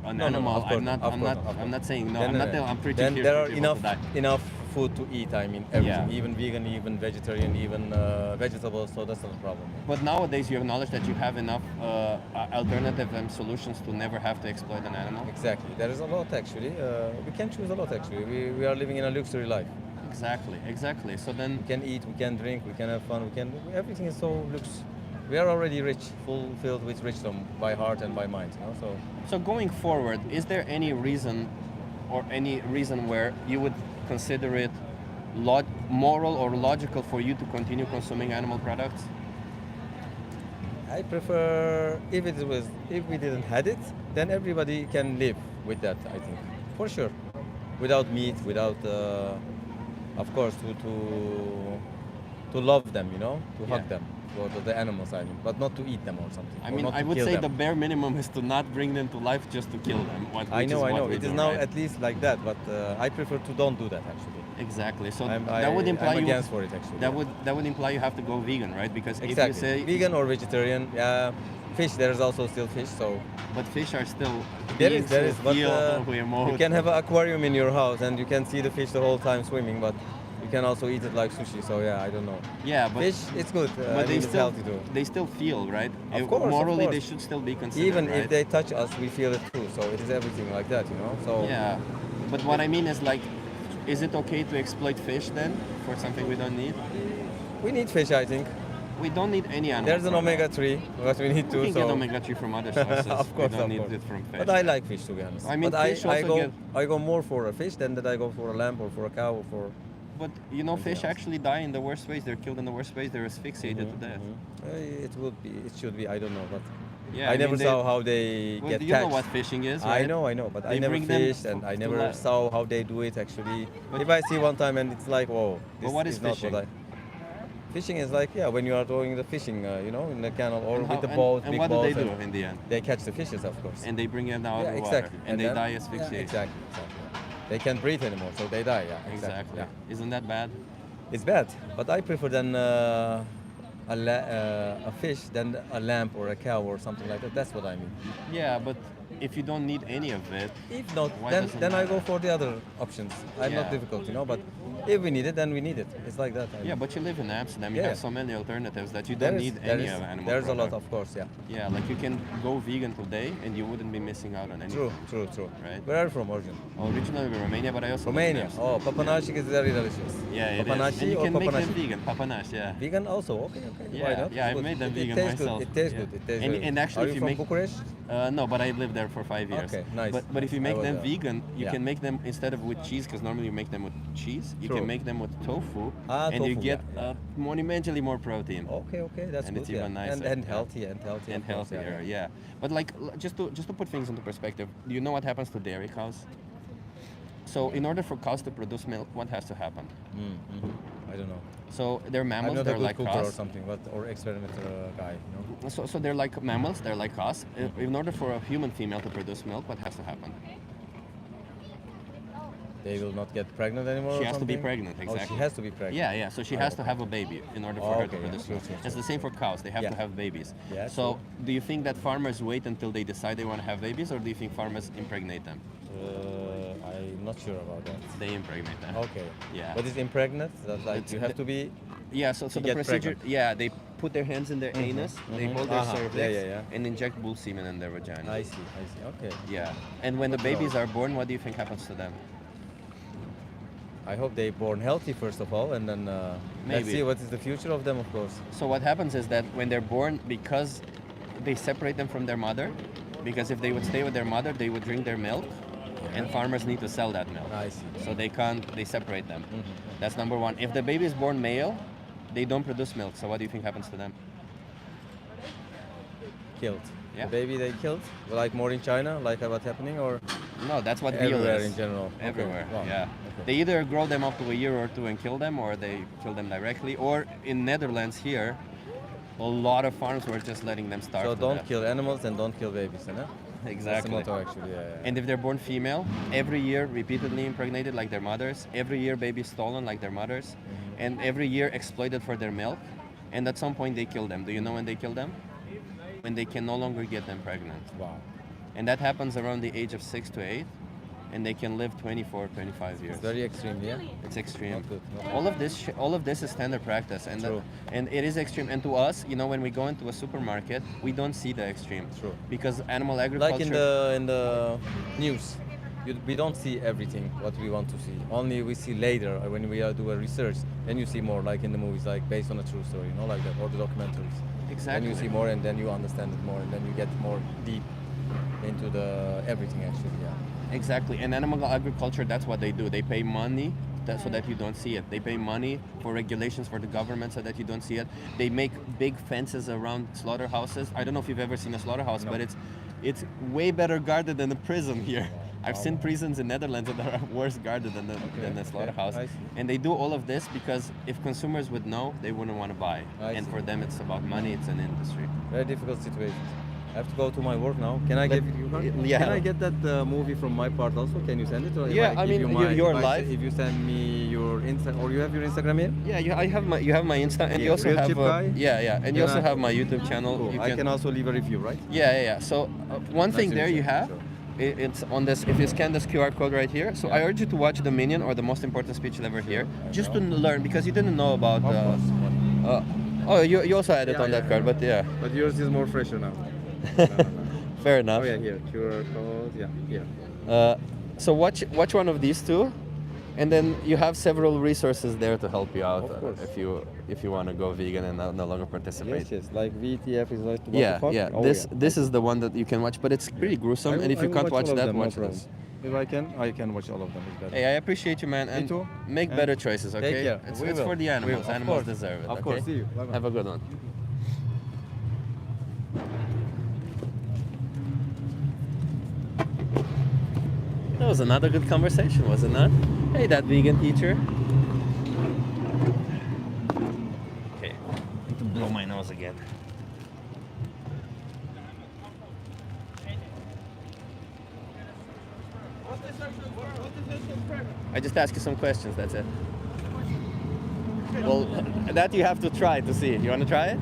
an No, animal, of course I'm not. not, of I'm course not. not, of I'm not course. saying no. Then, I'm pretty then here there for are people to die. enough food to eat. I mean, everything, Yeah. even vegan, even vegetarian, even vegetables. So that's not a problem. But nowadays you acknowledge that you have enough alternative solutions to never have to exploit an animal. Exactly. There is a lot actually. We can choose a lot actually. We are living in a luxury life. Exactly. So then, We can eat, we can drink, we can have fun, everything is so lux. We are already rich, filled with wisdom by heart and by mind, so going forward, is there any reason where you would consider it moral or logical for you to continue consuming animal products? I prefer if we didn't had it, then everybody can live with that, I think, for sure. Without meat, without, of course, to love them, to hug them, or the animals, I mean, but not to eat them or something. I or mean, not I to would kill say them. the bare minimum is to not bring them to life, just to kill them. I know. We It do, is now right? at least like that, but I prefer to don't do that actually. Exactly. So I'm you against for it actually. that would imply you have to go vegan, right? Because Exactly. if you say vegan or vegetarian, fish. There is also still fish. So but fish are still there beings is, who but feel, who emote. you can have an aquarium in your house and you can see the fish the whole time swimming, but you can also eat it like sushi. So yeah, I don't know. Yeah, but Fish, it's good. but it's healthy too. they still feel, right? Of course, morally of they course. should still be considered. Even right? if they touch us, we feel it too. So it is everything like that, So Yeah, but what I mean is like, is it okay to exploit fish then for something we don't need? we need fish, I think. We don't need any animal. There's an product. omega-3, what we need We to. can So get omega-3 from other sources. of course, we don't of need course. it from fish. But I like fish, to be honest. I mean, but fish I also go get- I go more for a fish than that I go for a lamb or for a cow or for. But fish else. actually die in the worst ways. They're killed in the worst ways. They're asphyxiated to death. It should be. I don't know, but Yeah, I mean, never they- saw how they Well, get do you know catched. what fishing is? I Right? know, but They I never bring them fished and I to never life. saw how they do it actually. But- If I see one time and it's like, whoa, this what is not fishing? what I. Fishing is like when you are doing the fishing, in the canal or And with how- the and- boat, and big what do boats. they do and in the end? They catch the fishes, of course. And they bring them out of the exactly. water, and they then- die asphyxiated. exactly. They can't breathe anymore, so they die. Yeah, Exactly. Yeah. Isn't that bad? It's bad, but I prefer than a fish than a lamb or a cow or something like that. That's what I mean. Yeah, but if you don't need any of it, If not, Why then doesn't then I matter? go for the other options. I'm Yeah. not difficult, but If we need it, then we need it. It's like that. Yeah, but you live in Amsterdam. You Yeah. have so many alternatives that you There don't is- need there any is- of animal There's a lot, product. of course, yeah. Yeah, like you can go vegan today and you wouldn't be missing out on anything. True. Right? Where are you from, origin? Originally from Romania, but I also live in Romania. Amsterdam. Oh, papanashik is very delicious. Yeah, it is. Papanashi And you or can make them papanashi? vegan, papanash, yeah. Vegan also, okay. Yeah, Why not? yeah, It's I good. made them It vegan tastes myself. Good. It tastes Yeah. good. It tastes And- very and good. actually, Are if you you from make- Bucharest? No, but I lived there for 5 years. Okay, nice, But if you nice. make I was them there. vegan, you Yeah. can make them instead of with cheese, because normally you make them with cheese. You True. can make them with tofu, Ah, and you tofu, get yeah. monumentally more protein. Okay, that's And good. it's yeah. even nicer. And yeah. healthy, and healthy. And of course, healthier, yeah. But like, just to put things into perspective, do you know what happens to dairy cows? So in order for cows to produce milk, what has to happen? I don't know. So they're I'm mammals, not a they're good like cooker or cows. something, but or experimenter guy. You know? So they're like mammals, they're like us. In order for a human female to produce milk, what has to happen? They will not get pregnant anymore. She or has to be something? pregnant, Oh, exactly. she has to be pregnant. Yeah. So she Oh, has to okay. have a baby in order for Oh, her okay, to yeah, produce sure, milk. sure, It's sure. the same for cows. They have Yeah. to have babies. Yeah, So sure. do you think that farmers wait until they decide they want to have babies, or do you think farmers impregnate them? I'm not sure about that. They impregnate them. Okay. Yeah. But it's impregnant. That like It's you have the- to be. Yeah, so to the get procedure, pregnant. yeah, they put their hands in their anus, they hold their Uh-huh. cervix, Yeah. and inject bull semen in their vagina. I see. Okay. Yeah, and when the Good babies job. are born, what do you think happens to them? I hope they born healthy first of all, and then let's Maybe. see what is the future of them, of course. So what happens is that when they're born, because they separate them from their mother, because if they would stay with their mother, they would drink their milk, and farmers need to sell that milk. I see. So they separate them. Mm-hmm. That's number one. If the baby is born male, they don't produce milk. So what do you think happens to them? Killed. Yeah. The baby they killed, like more in China, like what's happening, or No, that's what everywhere real is. in general. Okay. Everywhere, Wow. yeah. Okay. They either grow them up to a year or two and kill them, or they kill them directly. Or in Netherlands here, a lot of farms were just letting them starve. So to don't death. kill animals and don't kill babies, you know? Exactly. That's the motto, actually. Yeah. And if they're born female, every year repeatedly impregnated like their mothers, every year babies stolen like their mothers, Mm-hmm. and every year exploited for their milk, and at some point they kill them. Do you know when they kill them? When they can no longer get them pregnant. Wow. And that happens around the age of 6 to 8, and they can live 24, 25 years. It's very extreme, yeah. It's extreme. Not good, not All of this is standard practice, and True. and it is extreme. And to us, you know, when we go into a supermarket, we don't see the extreme. True. Because animal agriculture. Like in the news, we don't see everything what we want to see. Only we see later when we do a research. Then you see more, like in the movies, like based on a true story, you know, like that, or the documentaries. Exactly. Then you see more, and then you understand it more, and then you get more deep into the everything actually. Yeah. Exactly. And animal agriculture, that's what they do. They pay money so that you don't see it. They pay money for regulations for the government so that you don't see it. They make big fences around slaughterhouses. I don't know if you've ever seen a slaughterhouse, but it's way better guarded than a prison here. I've seen prisons in Netherlands that are worse guarded than the slaughterhouse. I see. And they do all of this because if consumers would know, they wouldn't want to buy. I And see. for them, it's about money. It's an industry. Very difficult situations. I have to go to my work now. Can I Let- give you? yeah. Can I get that movie from my part also? Can you send it? Or if Yeah, I give mean, you my, you're if I- live. If you send me your Insta, or you have your Instagram here? Yeah, you have my Insta, and you Yeah, also Real have Chip Guy? and Can you also I- have my YouTube channel. Cool. You I can also leave a review, right? Yeah. So one Nice thing to there meet you you. have, Sure. it's on this. If you scan this QR code right here, so I Yeah. urge you to watch the Minion or the most important speech you'll ever hear, I just know. to learn because you didn't know about. Of course. Oh, you also had it Yeah, on that yeah, card, yeah. but yeah, But yours is more fresher now. fair enough. Oh yeah, here QR code. Yeah, here. So watch one of these two, and then you have several resources there to help you out Of course. if you want to go vegan and no longer participate. Yes. Like VTF is like. What Yeah, the fuck? yeah. Oh, This is the one that you can watch, but it's pretty gruesome. And if you can't watch that, watch this. If I can watch all of them. It's better. Hey, I appreciate you, man, and too. make And better choices. Okay, Take care. It's, We it's will. for the We will. animals. Of Animals course. deserve it. Of okay? course. See you. Bye-bye. Have a good one. That was another good conversation, was it not? Hey, that vegan teacher. Okay, I need to blow my nose again. I just ask you some questions, that's it. Well, that you have to try to see. You want to try it?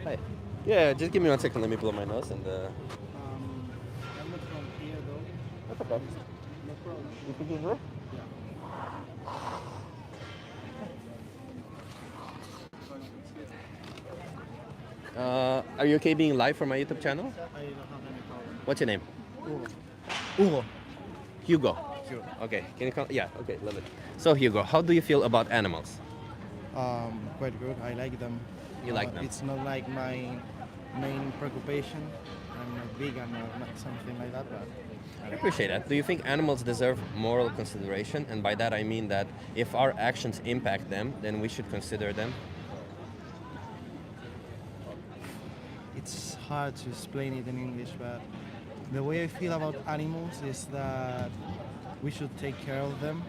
Hi. Yeah, just give me 1 second. Let me blow my nose and. I'm not from here, That's okay. You speak English? Are you okay being live for my YouTube channel? I don't have any problem. What's your name? Hugo. Hugo. Okay. Can you come? Yeah. Okay. Love it. So Hugo, how do you feel about animals? Quite good. I like them. You like them? It's not like my main preoccupation. I'm not vegan or not something like that, but I appreciate that. Do you think animals deserve moral consideration? And by that I mean that if our actions impact them, then we should consider them. it's hard to explain it in English. But the way I feel about animals is that we should take care of them.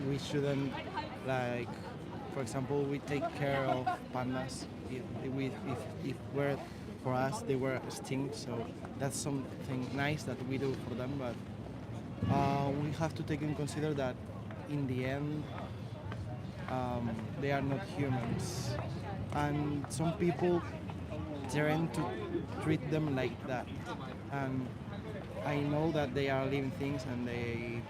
We shouldn't, like, for example, we take care of pandas. If were for us they were extinct, so that's something nice that we do for them. But we have to take in consider that in the end they are not humans, and some people tend to treat them like that. And I know that they are living things and they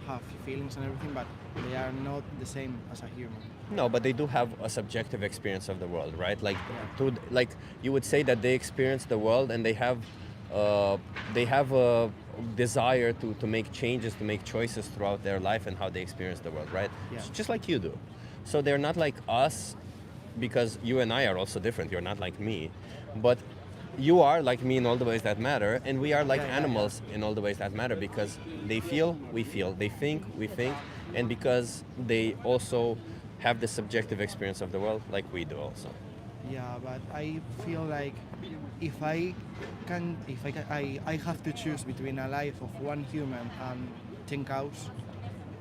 have feelings and everything, but they are not the same as a human. No, but they do have a subjective experience of the world, right? Like, like you would say that they experience the world and they have a desire to make changes, to make choices throughout their life and how they experience the world, right? Yeah. It's just like you do. So they're not like us, because you and I are also different. You're not like me, but you are like me in all the ways that matter, and we are like animals in all the ways that matter, because they feel, we feel, they think, we think, and because they also have the subjective experience of the world like we do also. Yeah, but I feel like if I have to choose between a life of one human and 10 cows,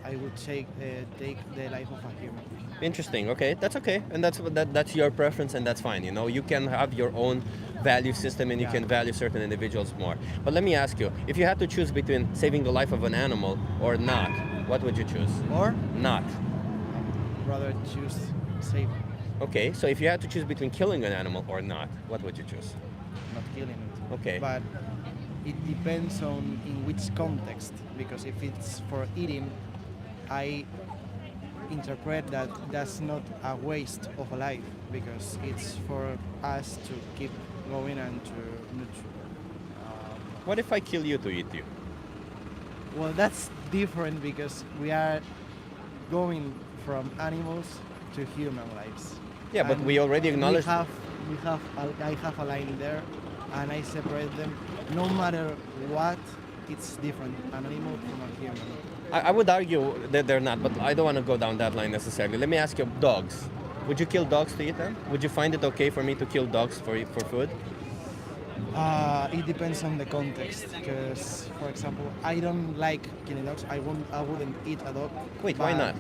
I would take the life of a human. Interesting. Okay, that's okay, and that's your preference, and that's fine. You know, you can have your own value system, and you can value certain individuals more. But let me ask you: if you had to choose between saving the life of an animal or not, what would you choose? Or not. Rather choose save, Okay, so if you had to choose between killing an animal or not, what would you choose? not killing it. Okay. But it depends on in which context, because if it's for eating, I interpret that that's not a waste of a life, because it's for us to keep going and to What if I kill you to eat you? well, that's different, because we are going from animals to human lives. Yeah, but And we already acknowledged. I have a line there, and I separate them. No matter what, it's different, an animal from a human. I would argue that they're not, but I don't want to go down that line necessarily. Let me ask you: dogs. Would you kill dogs to eat them? Would you find it okay for me to kill dogs for food? It depends on the context, because, for example, I don't like killing dogs. I wouldn't eat a dog. Wait, why but not?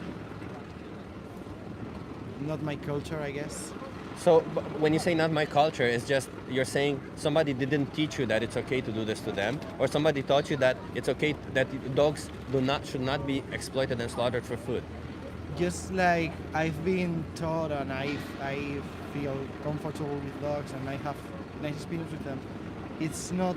Not my culture, I guess. So when you say not my culture, it's just you're saying somebody didn't teach you that it's okay to do this to them, or somebody taught you that it's okay that dogs should not be exploited and slaughtered for food. Just like I've been taught, and I feel comfortable with dogs, and I have nice experience with them. It's not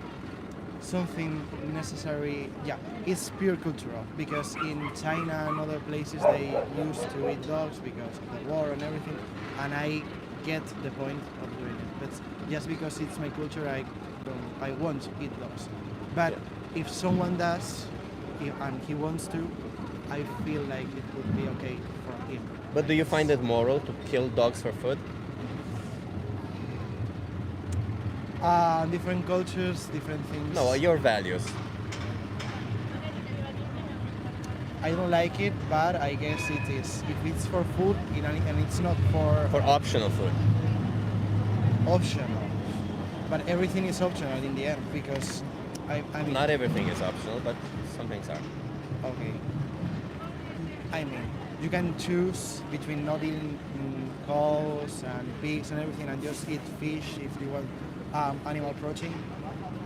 something necessary. Yeah, it's pure cultural, because in China and other places they used to eat dogs because of the war and everything, and I get the point of doing it. But just because it's my culture, I won't eat dogs. But if someone does, and he wants to, I feel like it would be okay for him. But do you find it moral to kill dogs for food? Different cultures, different things. No, your values. I don't like it, but I guess it is. If it's for food and it's not for optional food. Optional. But everything is optional in the end, because I mean. Not everything is optional, but some things are. Okay. I mean, you can choose between not eating cows and pigs and everything, and just eat fish if you want animal protein,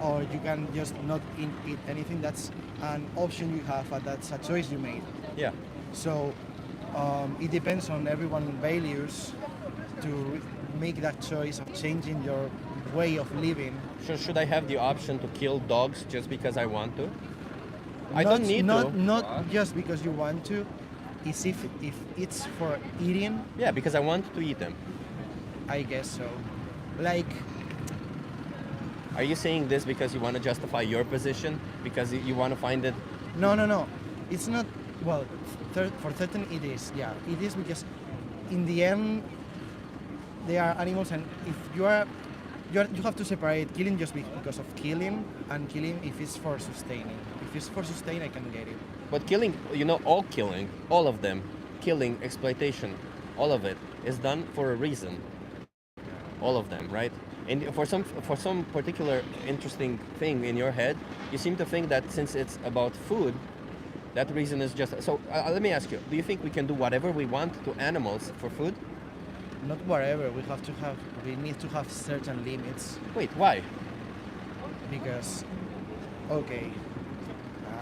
or you can just not eat anything. That's an option you have, but that's a choice you made. Yeah. So it depends on everyone's values to make that choice of changing your way of living. Should I have the option to kill dogs just because I want to? I Not- don't need not, to. Not just because you want to. Is if it's for eating, Yeah, because I want to eat them. I guess so. Like, Are you saying this because you want to justify your position? Because you want to find it? no. It's not. Well, for certain it is. Yeah, it is because in the end they are animals, and if you have to separate killing just because of killing and killing if it's for sustaining. If it's for sustain, I can get it. But killing, all killing, all of them, killing, exploitation, all of it is done for a reason. All of them, right? And for some particular interesting thing in your head, you seem to think that since it's about food, that reason is just. So let me ask you: do you think we can do whatever we want to animals for food? Not whatever. We need to have certain limits Wait, why? because, okay.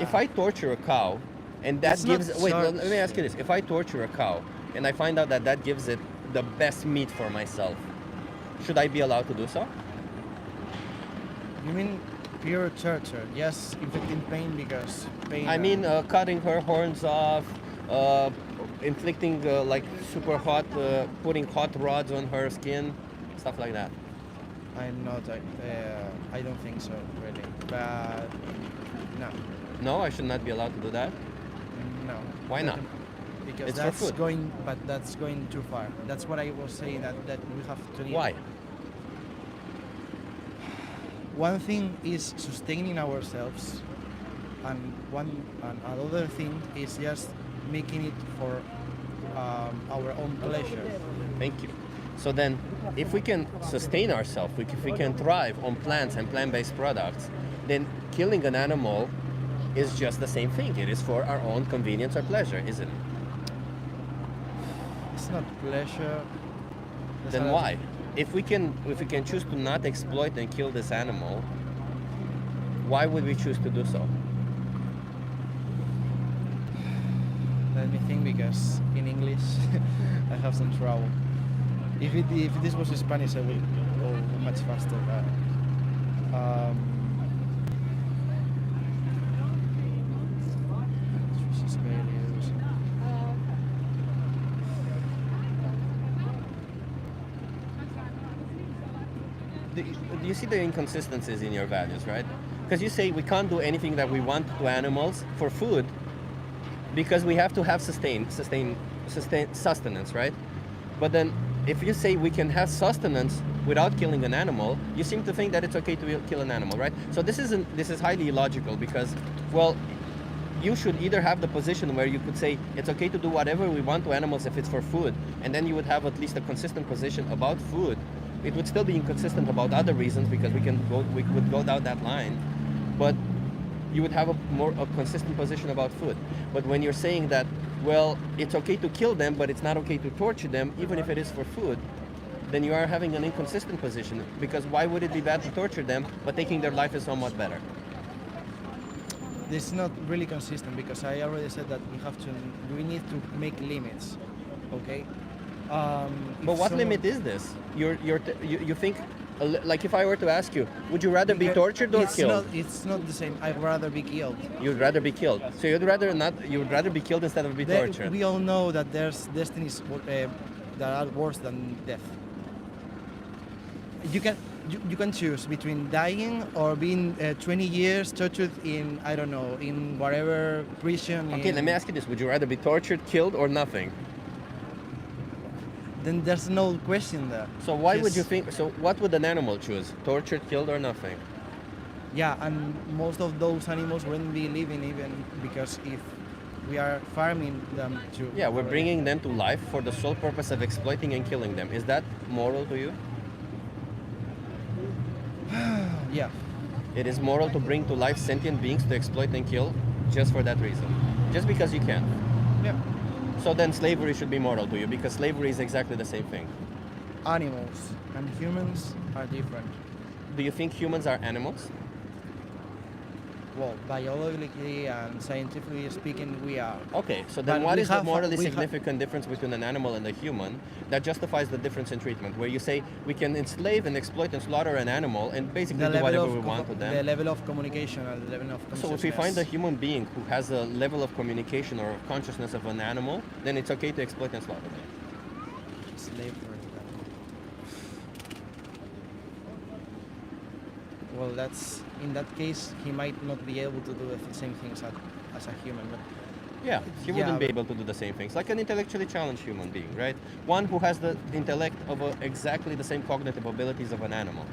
If I torture a cow, and that It's not gives wait, sort- let me ask you this: if I torture a cow and I find out that gives it the best meat for myself, should I be allowed to do so? You mean pure torture? Yes, inflicting pain because pain. I mean, cutting her horns off, inflicting like super hot, putting hot rods on her skin, stuff like that. I'm not. I don't think so, really. But no, No, I should not be allowed to do that. no. Why not? Because It's for that's food. going. But that's going too far. That's what I was saying. That we have to. Why? One thing is sustaining ourselves, and another thing is just making it for our own pleasure. Thank you. So then, if we can sustain ourselves, if we can thrive on plants and plant-based products, then killing an animal is just the same thing. It is for our own convenience or pleasure, isn't it? It's not pleasure. That's Then not- why? If we can choose to not exploit and kill this animal, why would we choose to do so? Let me think, because in English I have some trouble. If this was Spanish, I would go much faster. But, Do you see the inconsistencies in your values, right? Because you say we can't do anything that we want to animals for food because we have to have sustenance, right? But then if you say we can have sustenance without killing an animal, you seem to think that it's okay to kill an animal, right? So this is highly illogical because, well, you should either have the position where you could say it's okay to do whatever we want to animals if it's for food, and then you would have at least a consistent position about food. It would still be inconsistent about other reasons because we would go down that line, but you would have a consistent position about food. But when you're saying that, well, it's okay to kill them, but it's not okay to torture them, even if it is for food, then you are having an inconsistent position, because why would it be bad to torture them, but taking their life is somewhat better? this is not really consistent because I already said that we need to make limits, okay? But If what someone- limit is this? You think, like if I were to ask you, would you rather be Because tortured or it's killed? It's not the same. I'd rather be killed. You'd rather be killed. So you'd rather be killed instead of be tortured. We all know that there's destinies that are worse than death. You can choose between dying or being 20 years tortured in, I don't know, in whatever prison. Okay, let me ask you this: would you rather be tortured, killed, or nothing? Then there's no question there. So why would Just- you think? So what would an animal choose? Tortured, killed, or nothing? Yeah, and most of those animals wouldn't be living even because if we are farming them to. Yeah, we're bringing them to life for the sole purpose of exploiting and killing them. Is that moral to you? Yeah. It is moral to bring to life sentient beings to exploit and kill just for that reason. Just because you can. Yeah. So then slavery should be moral to you because slavery is exactly the same thing. Animals and humans are different. Do you think humans are animals? Well, biologically and scientifically speaking, we are. Okay, so then But what we is the have- morally we ha- significant difference between an animal and a human that justifies the difference in treatment? Where you say we can enslave and exploit and slaughter an animal and basically do whatever we want to the them. level of communication and the level of So if we find a consciousness. human being who has a level of communication or consciousness of an animal, then it's okay to exploit and slaughter them. Slave for example. Well, that's in that case he might not be able to do the same things as a human. But Yeah, he Yeah, wouldn't be but- able to do the same things. Like an intellectually challenged human being, right? One who has the intellect of exactly the same cognitive abilities of an animal.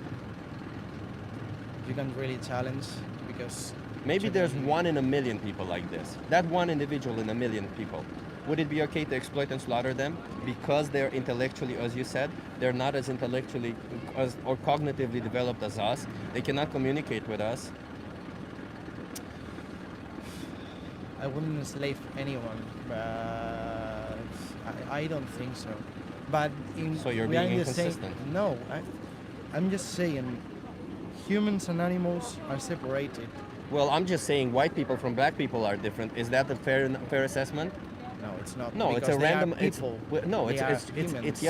you can really challenge because Maybe there's generally- one in a million people like this. That one individual in a million people. Would it be okay to exploit and slaughter them because they're intellectually, as you said, they're not as intellectually or cognitively developed as us? They cannot communicate with us. I wouldn't enslave anyone, but I don't think so. But So you're we are being in the same- inconsistent. No, I'm just saying humans and animals are separated. Well, I'm just saying white people from black people are different. Is that a fair assessment? No, it's not. No, it's because a they are random. people. No, They are it's humans.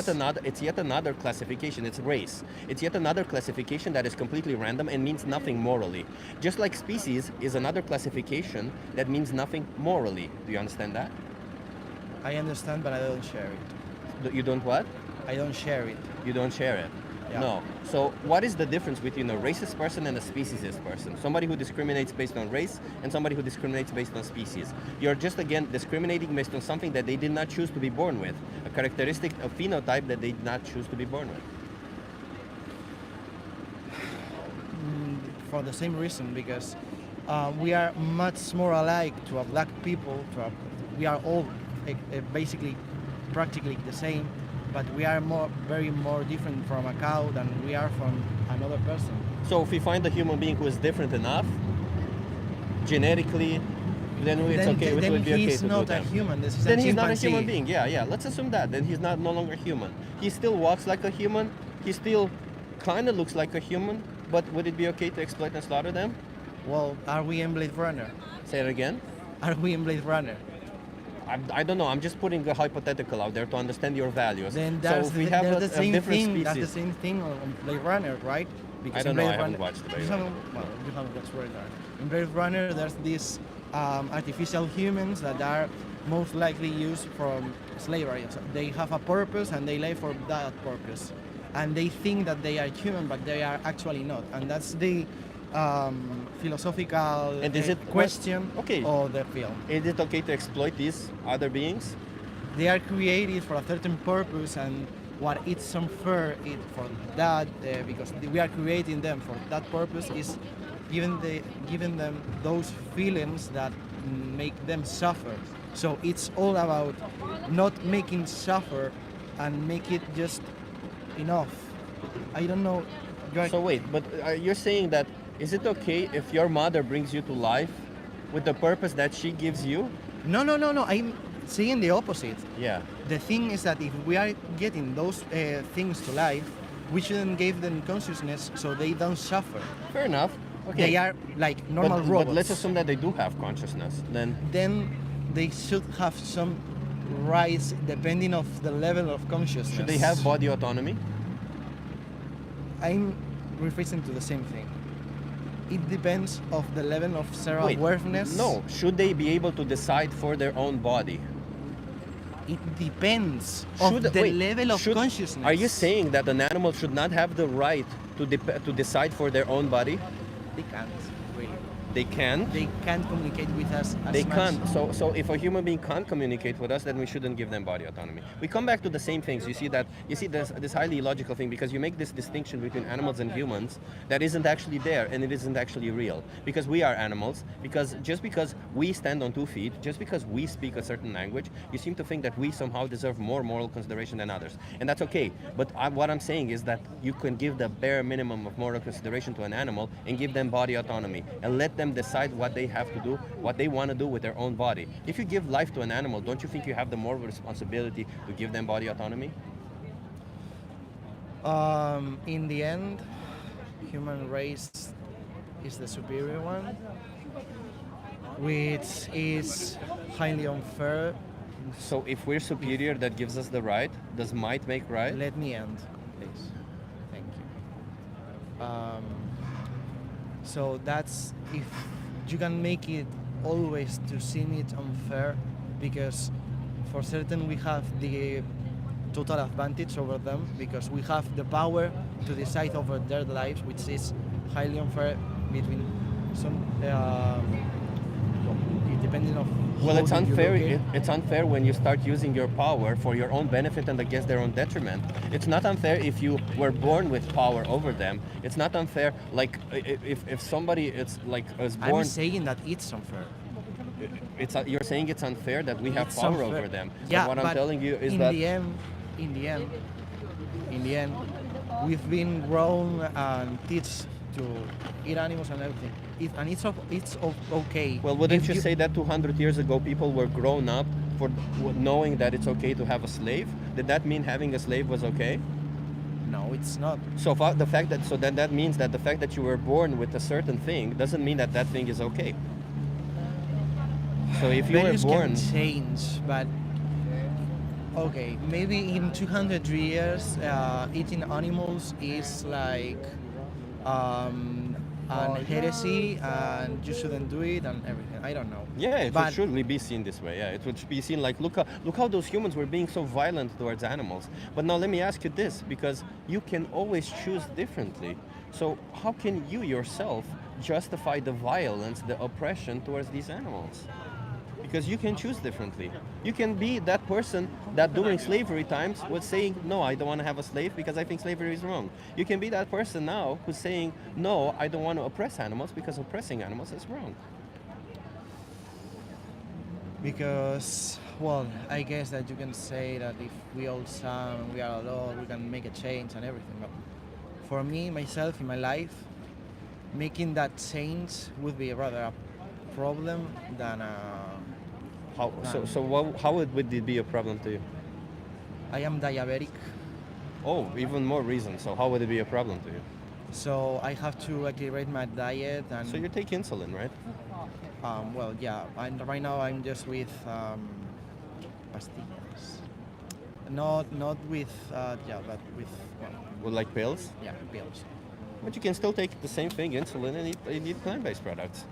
yet another classification. It's race. It's yet another classification that is completely random and means nothing morally. Just like species is another classification that means nothing morally. Do you understand that? I understand, but I don't share it. You don't what? I don't share it. You don't share it. Yeah. No. So what is the difference between a racist person and a speciesist person? Somebody who discriminates based on race and somebody who discriminates based on species. You're just again discriminating based on something that they did not choose to be born with, a characteristic, a phenotype that they did not choose to be born with. For the same reason, because we are much more alike to a black people. We are all basically practically the same, but we are very more different from a cow than we are from another person. So if we find a human being who is different enough, genetically, then it's okay. It Then would be okay he's to not do a them. human. This is Then a he's not a chimpanzee. human being. Yeah, yeah. Let's assume that. Then he's no longer human. He still walks like a human. He still kind of looks like a human. But would it be okay to exploit and slaughter them? Well, are we in Blade Runner? Say it again. Are we in Blade Runner? I don't know. I'm just putting a hypothetical out there to understand your values. Then so that's if we have the same different thing. species, That's the same thing on Blade Runner, right? I don't in know. Blade I haven't Runner- watched Blade you Runner. You haven't watched Blade Runner. In Blade Runner, there's these artificial humans that are most likely used from slavery. So they have a purpose and they live for that purpose, and they think that they are human, but they are actually not. And that's the philosophical And is it question okay? of the film. Is it okay to exploit these other beings? They are created for a certain purpose, and what it's unfair for that because we are creating them for that purpose is giving them those feelings that make them suffer. So it's all about not making suffer and make it just enough. I don't know. So wait, but you're saying that is it okay if your mother brings you to life with the purpose that she gives you? No. I'm saying the opposite. Yeah. The thing is that if we are getting those things to life, we shouldn't give them consciousness so they don't suffer. Fair enough. Okay. They are like normal robots. But let's assume that they do have consciousness. Then they should have some rights depending of the level of consciousness. Should they have body autonomy? I'm referring to the same thing. It depends of the level of Wait, self-awareness. No. Should they be able to decide for their own body? It depends of the level of consciousness. Are you saying that an animal should not have the right to decide for their own body? They can't, really. They can. They can't communicate with us as They much. can't. So if a human being can't communicate with us, then we shouldn't give them body autonomy. We come back to the same things. You see this highly illogical thing because you make this distinction between animals and humans that isn't actually there and it isn't actually real. Because we are animals. Because just because we stand on 2 feet, just because we speak a certain language, you seem to think that we somehow deserve more moral consideration than others, and that's okay. But what I'm saying is that you can give the bare minimum of moral consideration to an animal and give them body autonomy and let them decide what they have to do, what they want to do with their own body. If you give life to an animal, don't you think you have the moral responsibility to give them body autonomy? In the end, human race is the superior one. which is highly unfair. So if we're superior, that gives us the right. Does might make right? Let me end, please. Thank you. So that's if you can make it always to seem it unfair, because for certain we have the total advantage over them because we have the power to decide over their lives, which is highly unfair between some. Depending on. Well, it's how you unfair. look at it. It's unfair when you start using your power for your own benefit and against their own detriment. It's not unfair if you were born with power over them. It's not unfair like if somebody is like is born. I'm saying that it's unfair. You're saying it's unfair that we have It's power unfair. over them. Yeah, but what I'm telling you is in that the end, we've been grown and teach to eat animals and everything. It's okay. well, wouldn't if you say that 200 years ago people were grown up for knowing that it's okay to have a slave? Did that mean having a slave was okay? No, it's not. So the fact that then that means that the fact that you were born with a certain thing doesn't mean that that thing is okay. So if you were Values born, can change, but okay, maybe in 200 years, eating animals is like an heresy, and you shouldn't do it, and everything. I don't know. yeah, it But- should be seen this way. Yeah, it would be seen like look how those humans were being so violent towards animals. But now let me ask you this, because you can always choose differently. So how can you yourself justify the violence, the oppression towards these animals? Because you can choose differently. You can be that person that during slavery times was saying, no, I don't want to have a slave because I think slavery is wrong. You can be that person now who's saying, no, I don't want to oppress animals because oppressing animals is wrong. Because, well, I guess that you can say that if we all sound, we are alone, we can make a change and everything. But for me, myself, in my life, making that change would be rather a problem than a. How would it be a problem to you? I am diabetic, Oh, even more reason. So how would it be a problem to you? so I have to equilibrate my diet and. So you take insulin, right? Well, yeah. And right now I'm just with pastillas. Not with but with With like pills? pills. But you can still take the same thing, insulin, and eat plant-based products.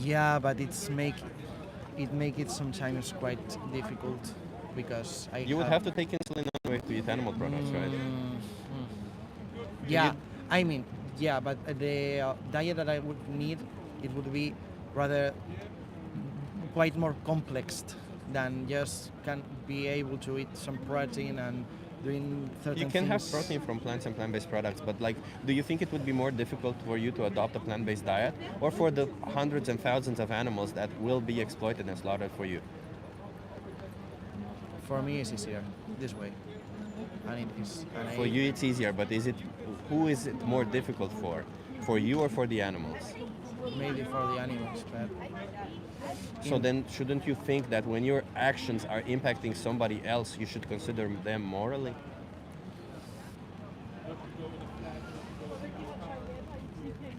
Yeah, but it make it sometimes quite difficult because I. You would have to take insulin anyway to eat animal products, right? Yeah, I mean, yeah, but the diet that I would need, it would be rather quite more complex than just can be able to eat some protein and doing certain You can have things. protein from plants and plant-based products, but like, do you think it would be more difficult for you to adopt a plant-based diet, or for the hundreds and thousands of animals that will be exploited and slaughtered for you? For me, it's easier this way, and it is. And For you, it's easier, but who is it more difficult for you or for the animals? maybe for the animals, but So then, shouldn't you think that when your actions are impacting somebody else, you should consider them morally?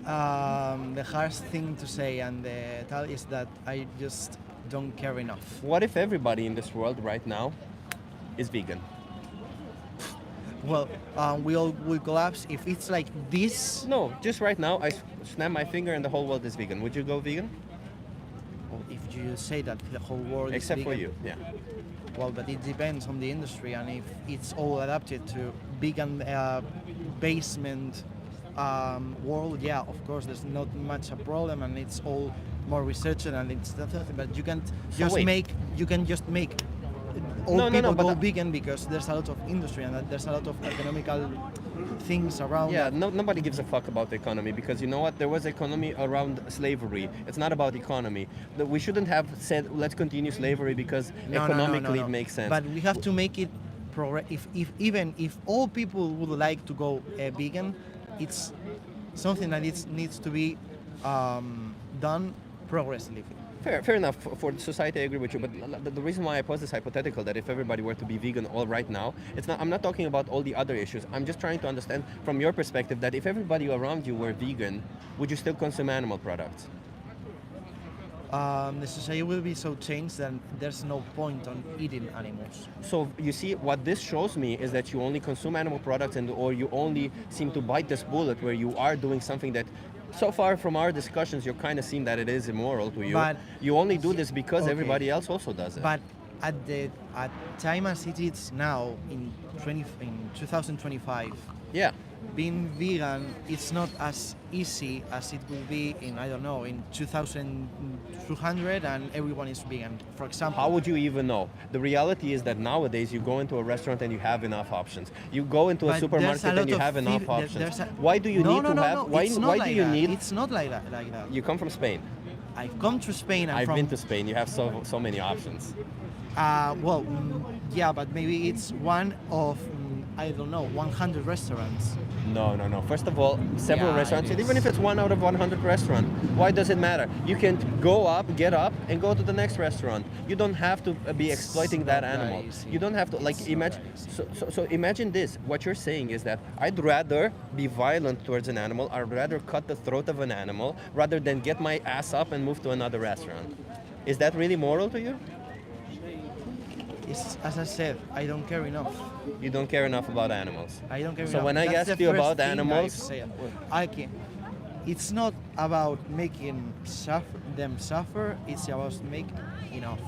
the hardest thing to say and the tell is that I just don't care enough. What if everybody in this world right now is vegan? Well, we all will collapse if it's like this. No, just right now, I snap my finger and the whole world is vegan. Would you go vegan? If you say that the whole world Except is for vegan, you, yeah. well, but it depends on the industry, and if it's all adapted to vegan basement world, yeah, of course, there's not much a problem, and it's all more researched, and it's nothing. But you can't just wait. make. You can just make all No, no, people no, but go that- vegan because there's a lot of industry and there's a lot of economical things around. Yeah, that. nobody gives a fuck about the economy, because you know what? There was economy around slavery. It's not about economy. We shouldn't have said, let's continue slavery because No, economically no. it makes sense. But we have to make it even if all people would like to go vegan, it's something that needs to be done progressively. Fair enough. For society, I agree with you. But the reason why I pose this hypothetical that if everybody were to be vegan all right now, it's not. I'm not talking about all the other issues. I'm just trying to understand from your perspective that if everybody around you were vegan, would you still consume animal products? the society will be so changed that there's no point on eating animals. So you see, what this shows me is that you only consume animal products, or you only seem to bite this bullet where you are doing something that, so far from our discussions, you kind of seem that it is immoral to you. But you only do this because okay. everybody else also does it. But at time as it is now in 2025, yeah. being vegan it's not as easy as it will be in, I don't know, in 2200 and everyone is vegan, for example. How would you even know? The reality is that nowadays you go into a restaurant and you have enough options. You go into a But supermarket there's a and you lot have of enough feed- options. there's a- Why do you No, need no, to no, have? no, Why, it's why not do like you that. need? It's not like that. You come from Spain. I've come to Spain. I've been to Spain. You have so many options. Yeah, but maybe it's one of I don't know, 100 restaurants. No. First of all, several Yeah, restaurants, it and is. even if it's 1 out of 100 restaurant, why does it matter? You can get up, and go to the next restaurant. You don't have to be exploiting that not animal. that easy. You don't have to It's imagine. not that So imagine this. What you're saying is that I'd rather be violent towards an animal. I'd rather cut the throat of an animal rather than get my ass up and move to another restaurant. Is that really moral to you? It's, as I said, I don't care enough. You don't care enough about animals. I don't care So enough. when I That's asked the you first about thing animals, I've said. It's not about making them suffer. It's about make enough.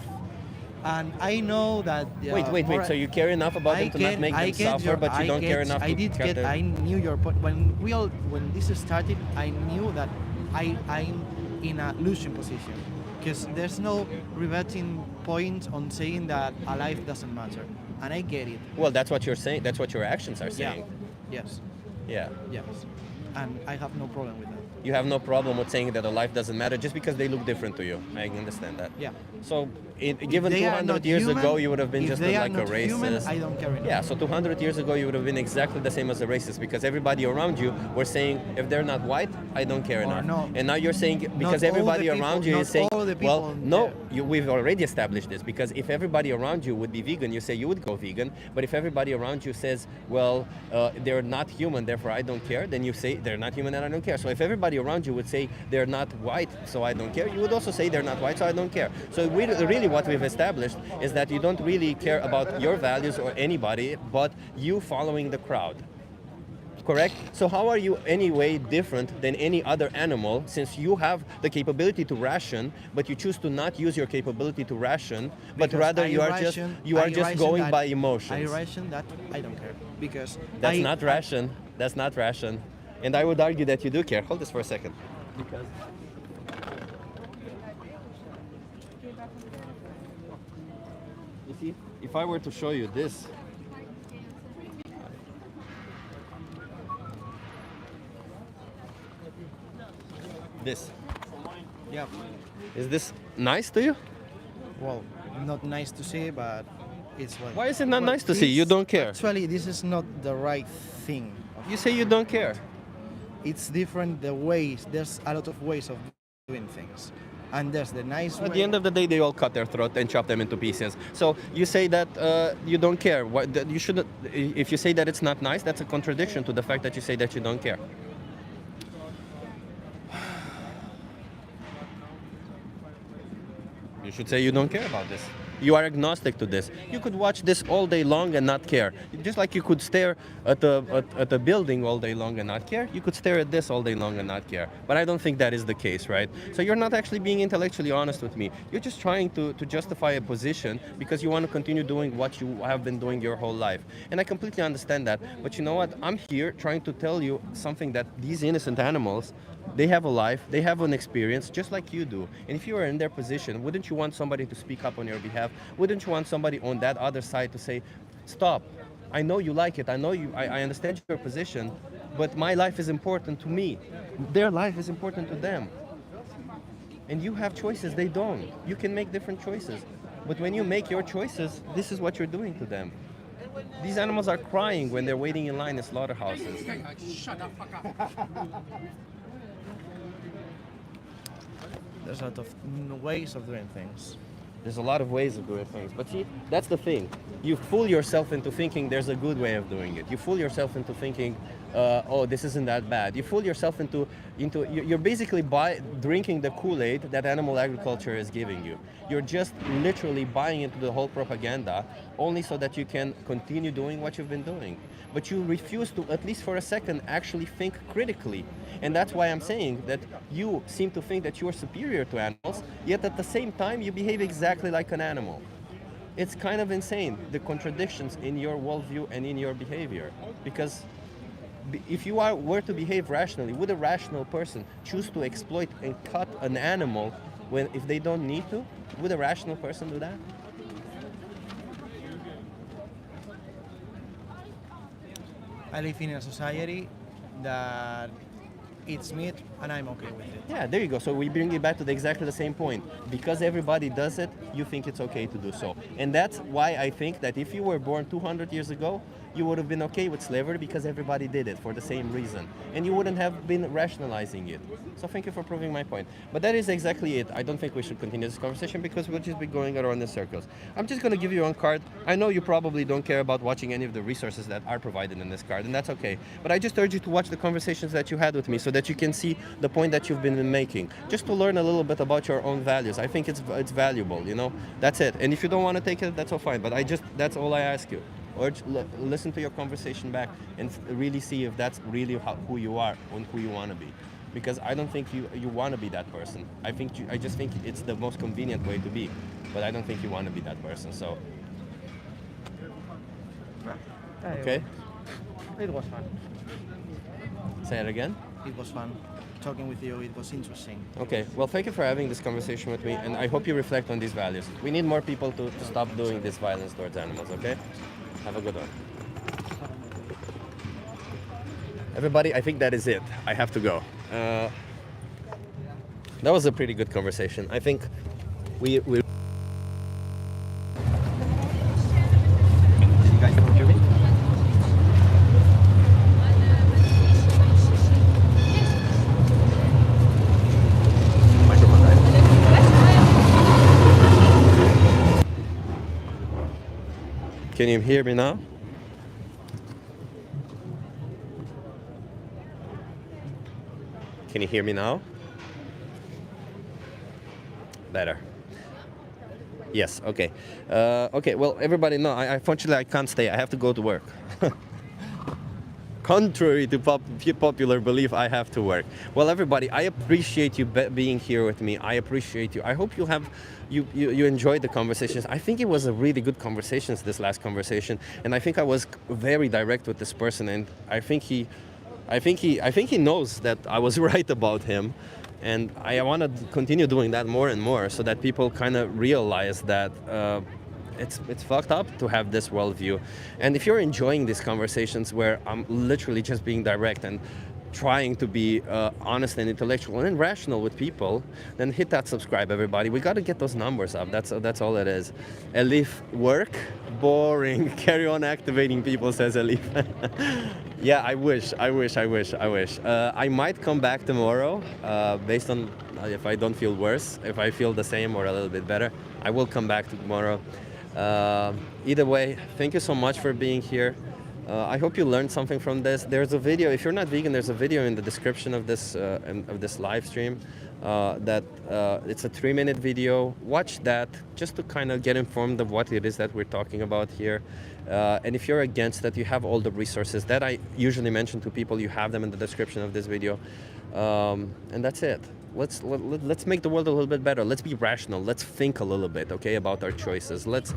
And I know that. Wait. So you care enough about them to not make them suffer, but you don't care enough to cut them? I knew your point. When this started, I knew that I'm in a losing position. Because there's no reverting point on saying that a life doesn't matter. And I get it. Well, that's what you're saying. That's what your actions are saying. Yes. Yeah. Yes. And I have no problem with that. You have no problem with saying that a life doesn't matter just because they look different to you. I understand that. Yeah. So, given they are 200 not years human, ago, you would have been if just they are like a not racist. human, I don't care enough. Yeah, so 200 years ago, you would have been exactly the same as a racist because everybody around you were saying, if they're not white, I don't care enough. no. And now you're saying, because all the everybody people- around you not is saying, all the well, people no, there. we've already established this because if everybody around you would be vegan, you say you would go vegan. But if everybody around you says, well, they're not human, therefore I don't care, then you say they're not human and I don't care. So if everybody around you would say they're not white, so I don't care, you would also say they're not white, so I don't care. So really what we've established is that you don't really care about your values or anybody, but you following the crowd. Correct? So how are you anyway different than any other animal since you have the capability to ration, but you choose to not use your capability to ration, but Because rather I you are ration- just I ration going that- by I emotions. ration that I don't care. Because That's not ration. That's not ration. And I would argue that you do care. Hold this for a second. Because you see, if I were to show you this, Yeah. is this nice to you? Well, not nice to see, but it's what. Why is it not nice to see? You don't care. Actually, this is not the right thing. You say you don't care. It's different the ways. There's a lot of ways of doing things, and there's the nice way. At the end of the day, they all cut their throat and chop them into pieces. So you say that you don't care. That you shouldn't. If you say that it's not nice, that's a contradiction to the fact that you say that you don't care. You should say you don't care about this. You are agnostic to this. You could watch this all day long and not care. Just like you could stare at the building all day long and not care, you could stare at this all day long and not care. But I don't think that is the case, right? So you're not actually being intellectually honest with me. You're just trying to justify a position because you want to continue doing what you have been doing your whole life. And I completely understand that. But you know what? I'm here trying to tell you something that these innocent animals, they have a life, they have an experience just like you do. And if you were in their position, wouldn't you want somebody to speak up on your behalf? Wouldn't you want somebody on that other side to say, stop, I know you like it, I know I understand your position, but my life is important to me. Their life is important to them. And you have choices, they don't. You can make different choices. But when you make your choices, this is what you're doing to them. These animals are crying when they're waiting in line in slaughterhouses. Shut the fuck up. There's a lot of ways of doing things. There's a lot of ways of doing things. But see, that's the thing. You fool yourself into thinking there's a good way of doing it. You fool yourself into thinking, oh, this isn't that bad. You fool yourself into you're basically drinking the Kool-Aid that animal agriculture is giving you. You're just literally buying into the whole propaganda only so that you can continue doing what you've been doing. But you refuse to, at least for a second, actually think critically. And that's why I'm saying that you seem to think that you're superior to animals, yet at the same time you behave exactly like an animal. It's kind of insane, the contradictions in your worldview and in your behavior. Because if you were to behave rationally, would a rational person choose to exploit and cut an animal if they don't need to? Would a rational person do that? I live in a society that eats meat, and I'm okay with it. Yeah, there you go. So we bring it back to exactly the same point. Because everybody does it, you think it's okay to do so. And that's why I think that if you were born 200 years ago, you would have been okay with slavery because everybody did it for the same reason. And you wouldn't have been rationalizing it. So thank you for proving my point. But that is exactly it. I don't think we should continue this conversation because we'll just be going around in circles. I'm just going to give you one card. I know you probably don't care about watching any of the resources that are provided in this card, and that's okay. But I just urge you to watch the conversations that you had with me so that you can see the point that you've been making. Just to learn a little bit about your own values. I think it's valuable, you know? That's it. And if you don't want to take it, that's all fine. But that's all I ask you. Or listen to your conversation back and really see if that's really who you are and who you want to be. Because I don't think you want to be that person. I just think it's the most convenient way to be. But I don't think you want to be that person. So, okay. It was fun. Say it again. It was fun. Talking with you, it was interesting. Okay, well, thank you for having this conversation with me, and I hope you reflect on these values. We need more people to stop doing this violence towards animals, okay? Have a good one. Everybody, I think that is it. I have to go. That was a pretty good conversation. I think we you guys don't hear me? Microphone, right? Can you hear me now? Can you hear me now? Better. Yes, okay. Okay, well, everybody, no, unfortunately I can't stay. I have to go to work. Contrary to popular belief, I have to work. Well, everybody, I appreciate you being here with me. I appreciate you. I hope you enjoyed the conversations. I think it was a really good conversation, this last conversation, and I think I was very direct with this person, and I think he knows that I was right about him, and I want to continue doing that more and more so that people kind of realize that it's fucked up to have this worldview. And if you're enjoying these conversations where I'm literally just being direct and trying to be honest and intellectual and rational with people, then hit that subscribe, everybody. We got to get those numbers up. That's all it is. Elif, work? Boring. Carry on activating people, says Elif. Yeah, I wish. I might come back tomorrow based on if I don't feel worse. If I feel the same or a little bit better, I will come back tomorrow. Either way, thank you so much for being here. I hope you learned something from this. There's a video, if you're not vegan, there's a video in the description of this live stream that it's a 3-minute video. Watch that just to kind of get informed of what it is that we're talking about here. And if you're against that, you have all the resources that I usually mention to people. You have them in the description of this video. And that's it. Let's make the world a little bit better. Let's be rational. Let's think a little bit, okay, about our choices. Let's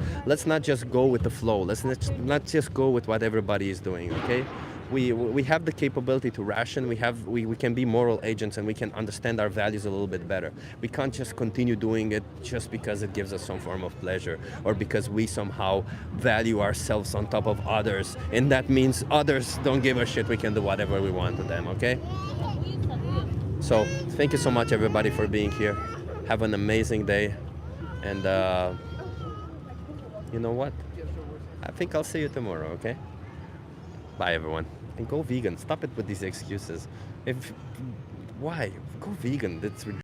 not just go with the flow. Let's not just go with what everybody is doing, okay? We have the capability to ration. We can be moral agents, and we can understand our values a little bit better. We can't just continue doing it just because it gives us some form of pleasure or because we somehow value ourselves on top of others, and that means others don't give a shit. We can do whatever we want to them, okay? So thank you so much, everybody, for being here. Have an amazing day, and you know what? I think I'll see you tomorrow, okay? Bye, everyone. And go vegan. Stop it with these excuses. Why? Go vegan. That's ridiculous.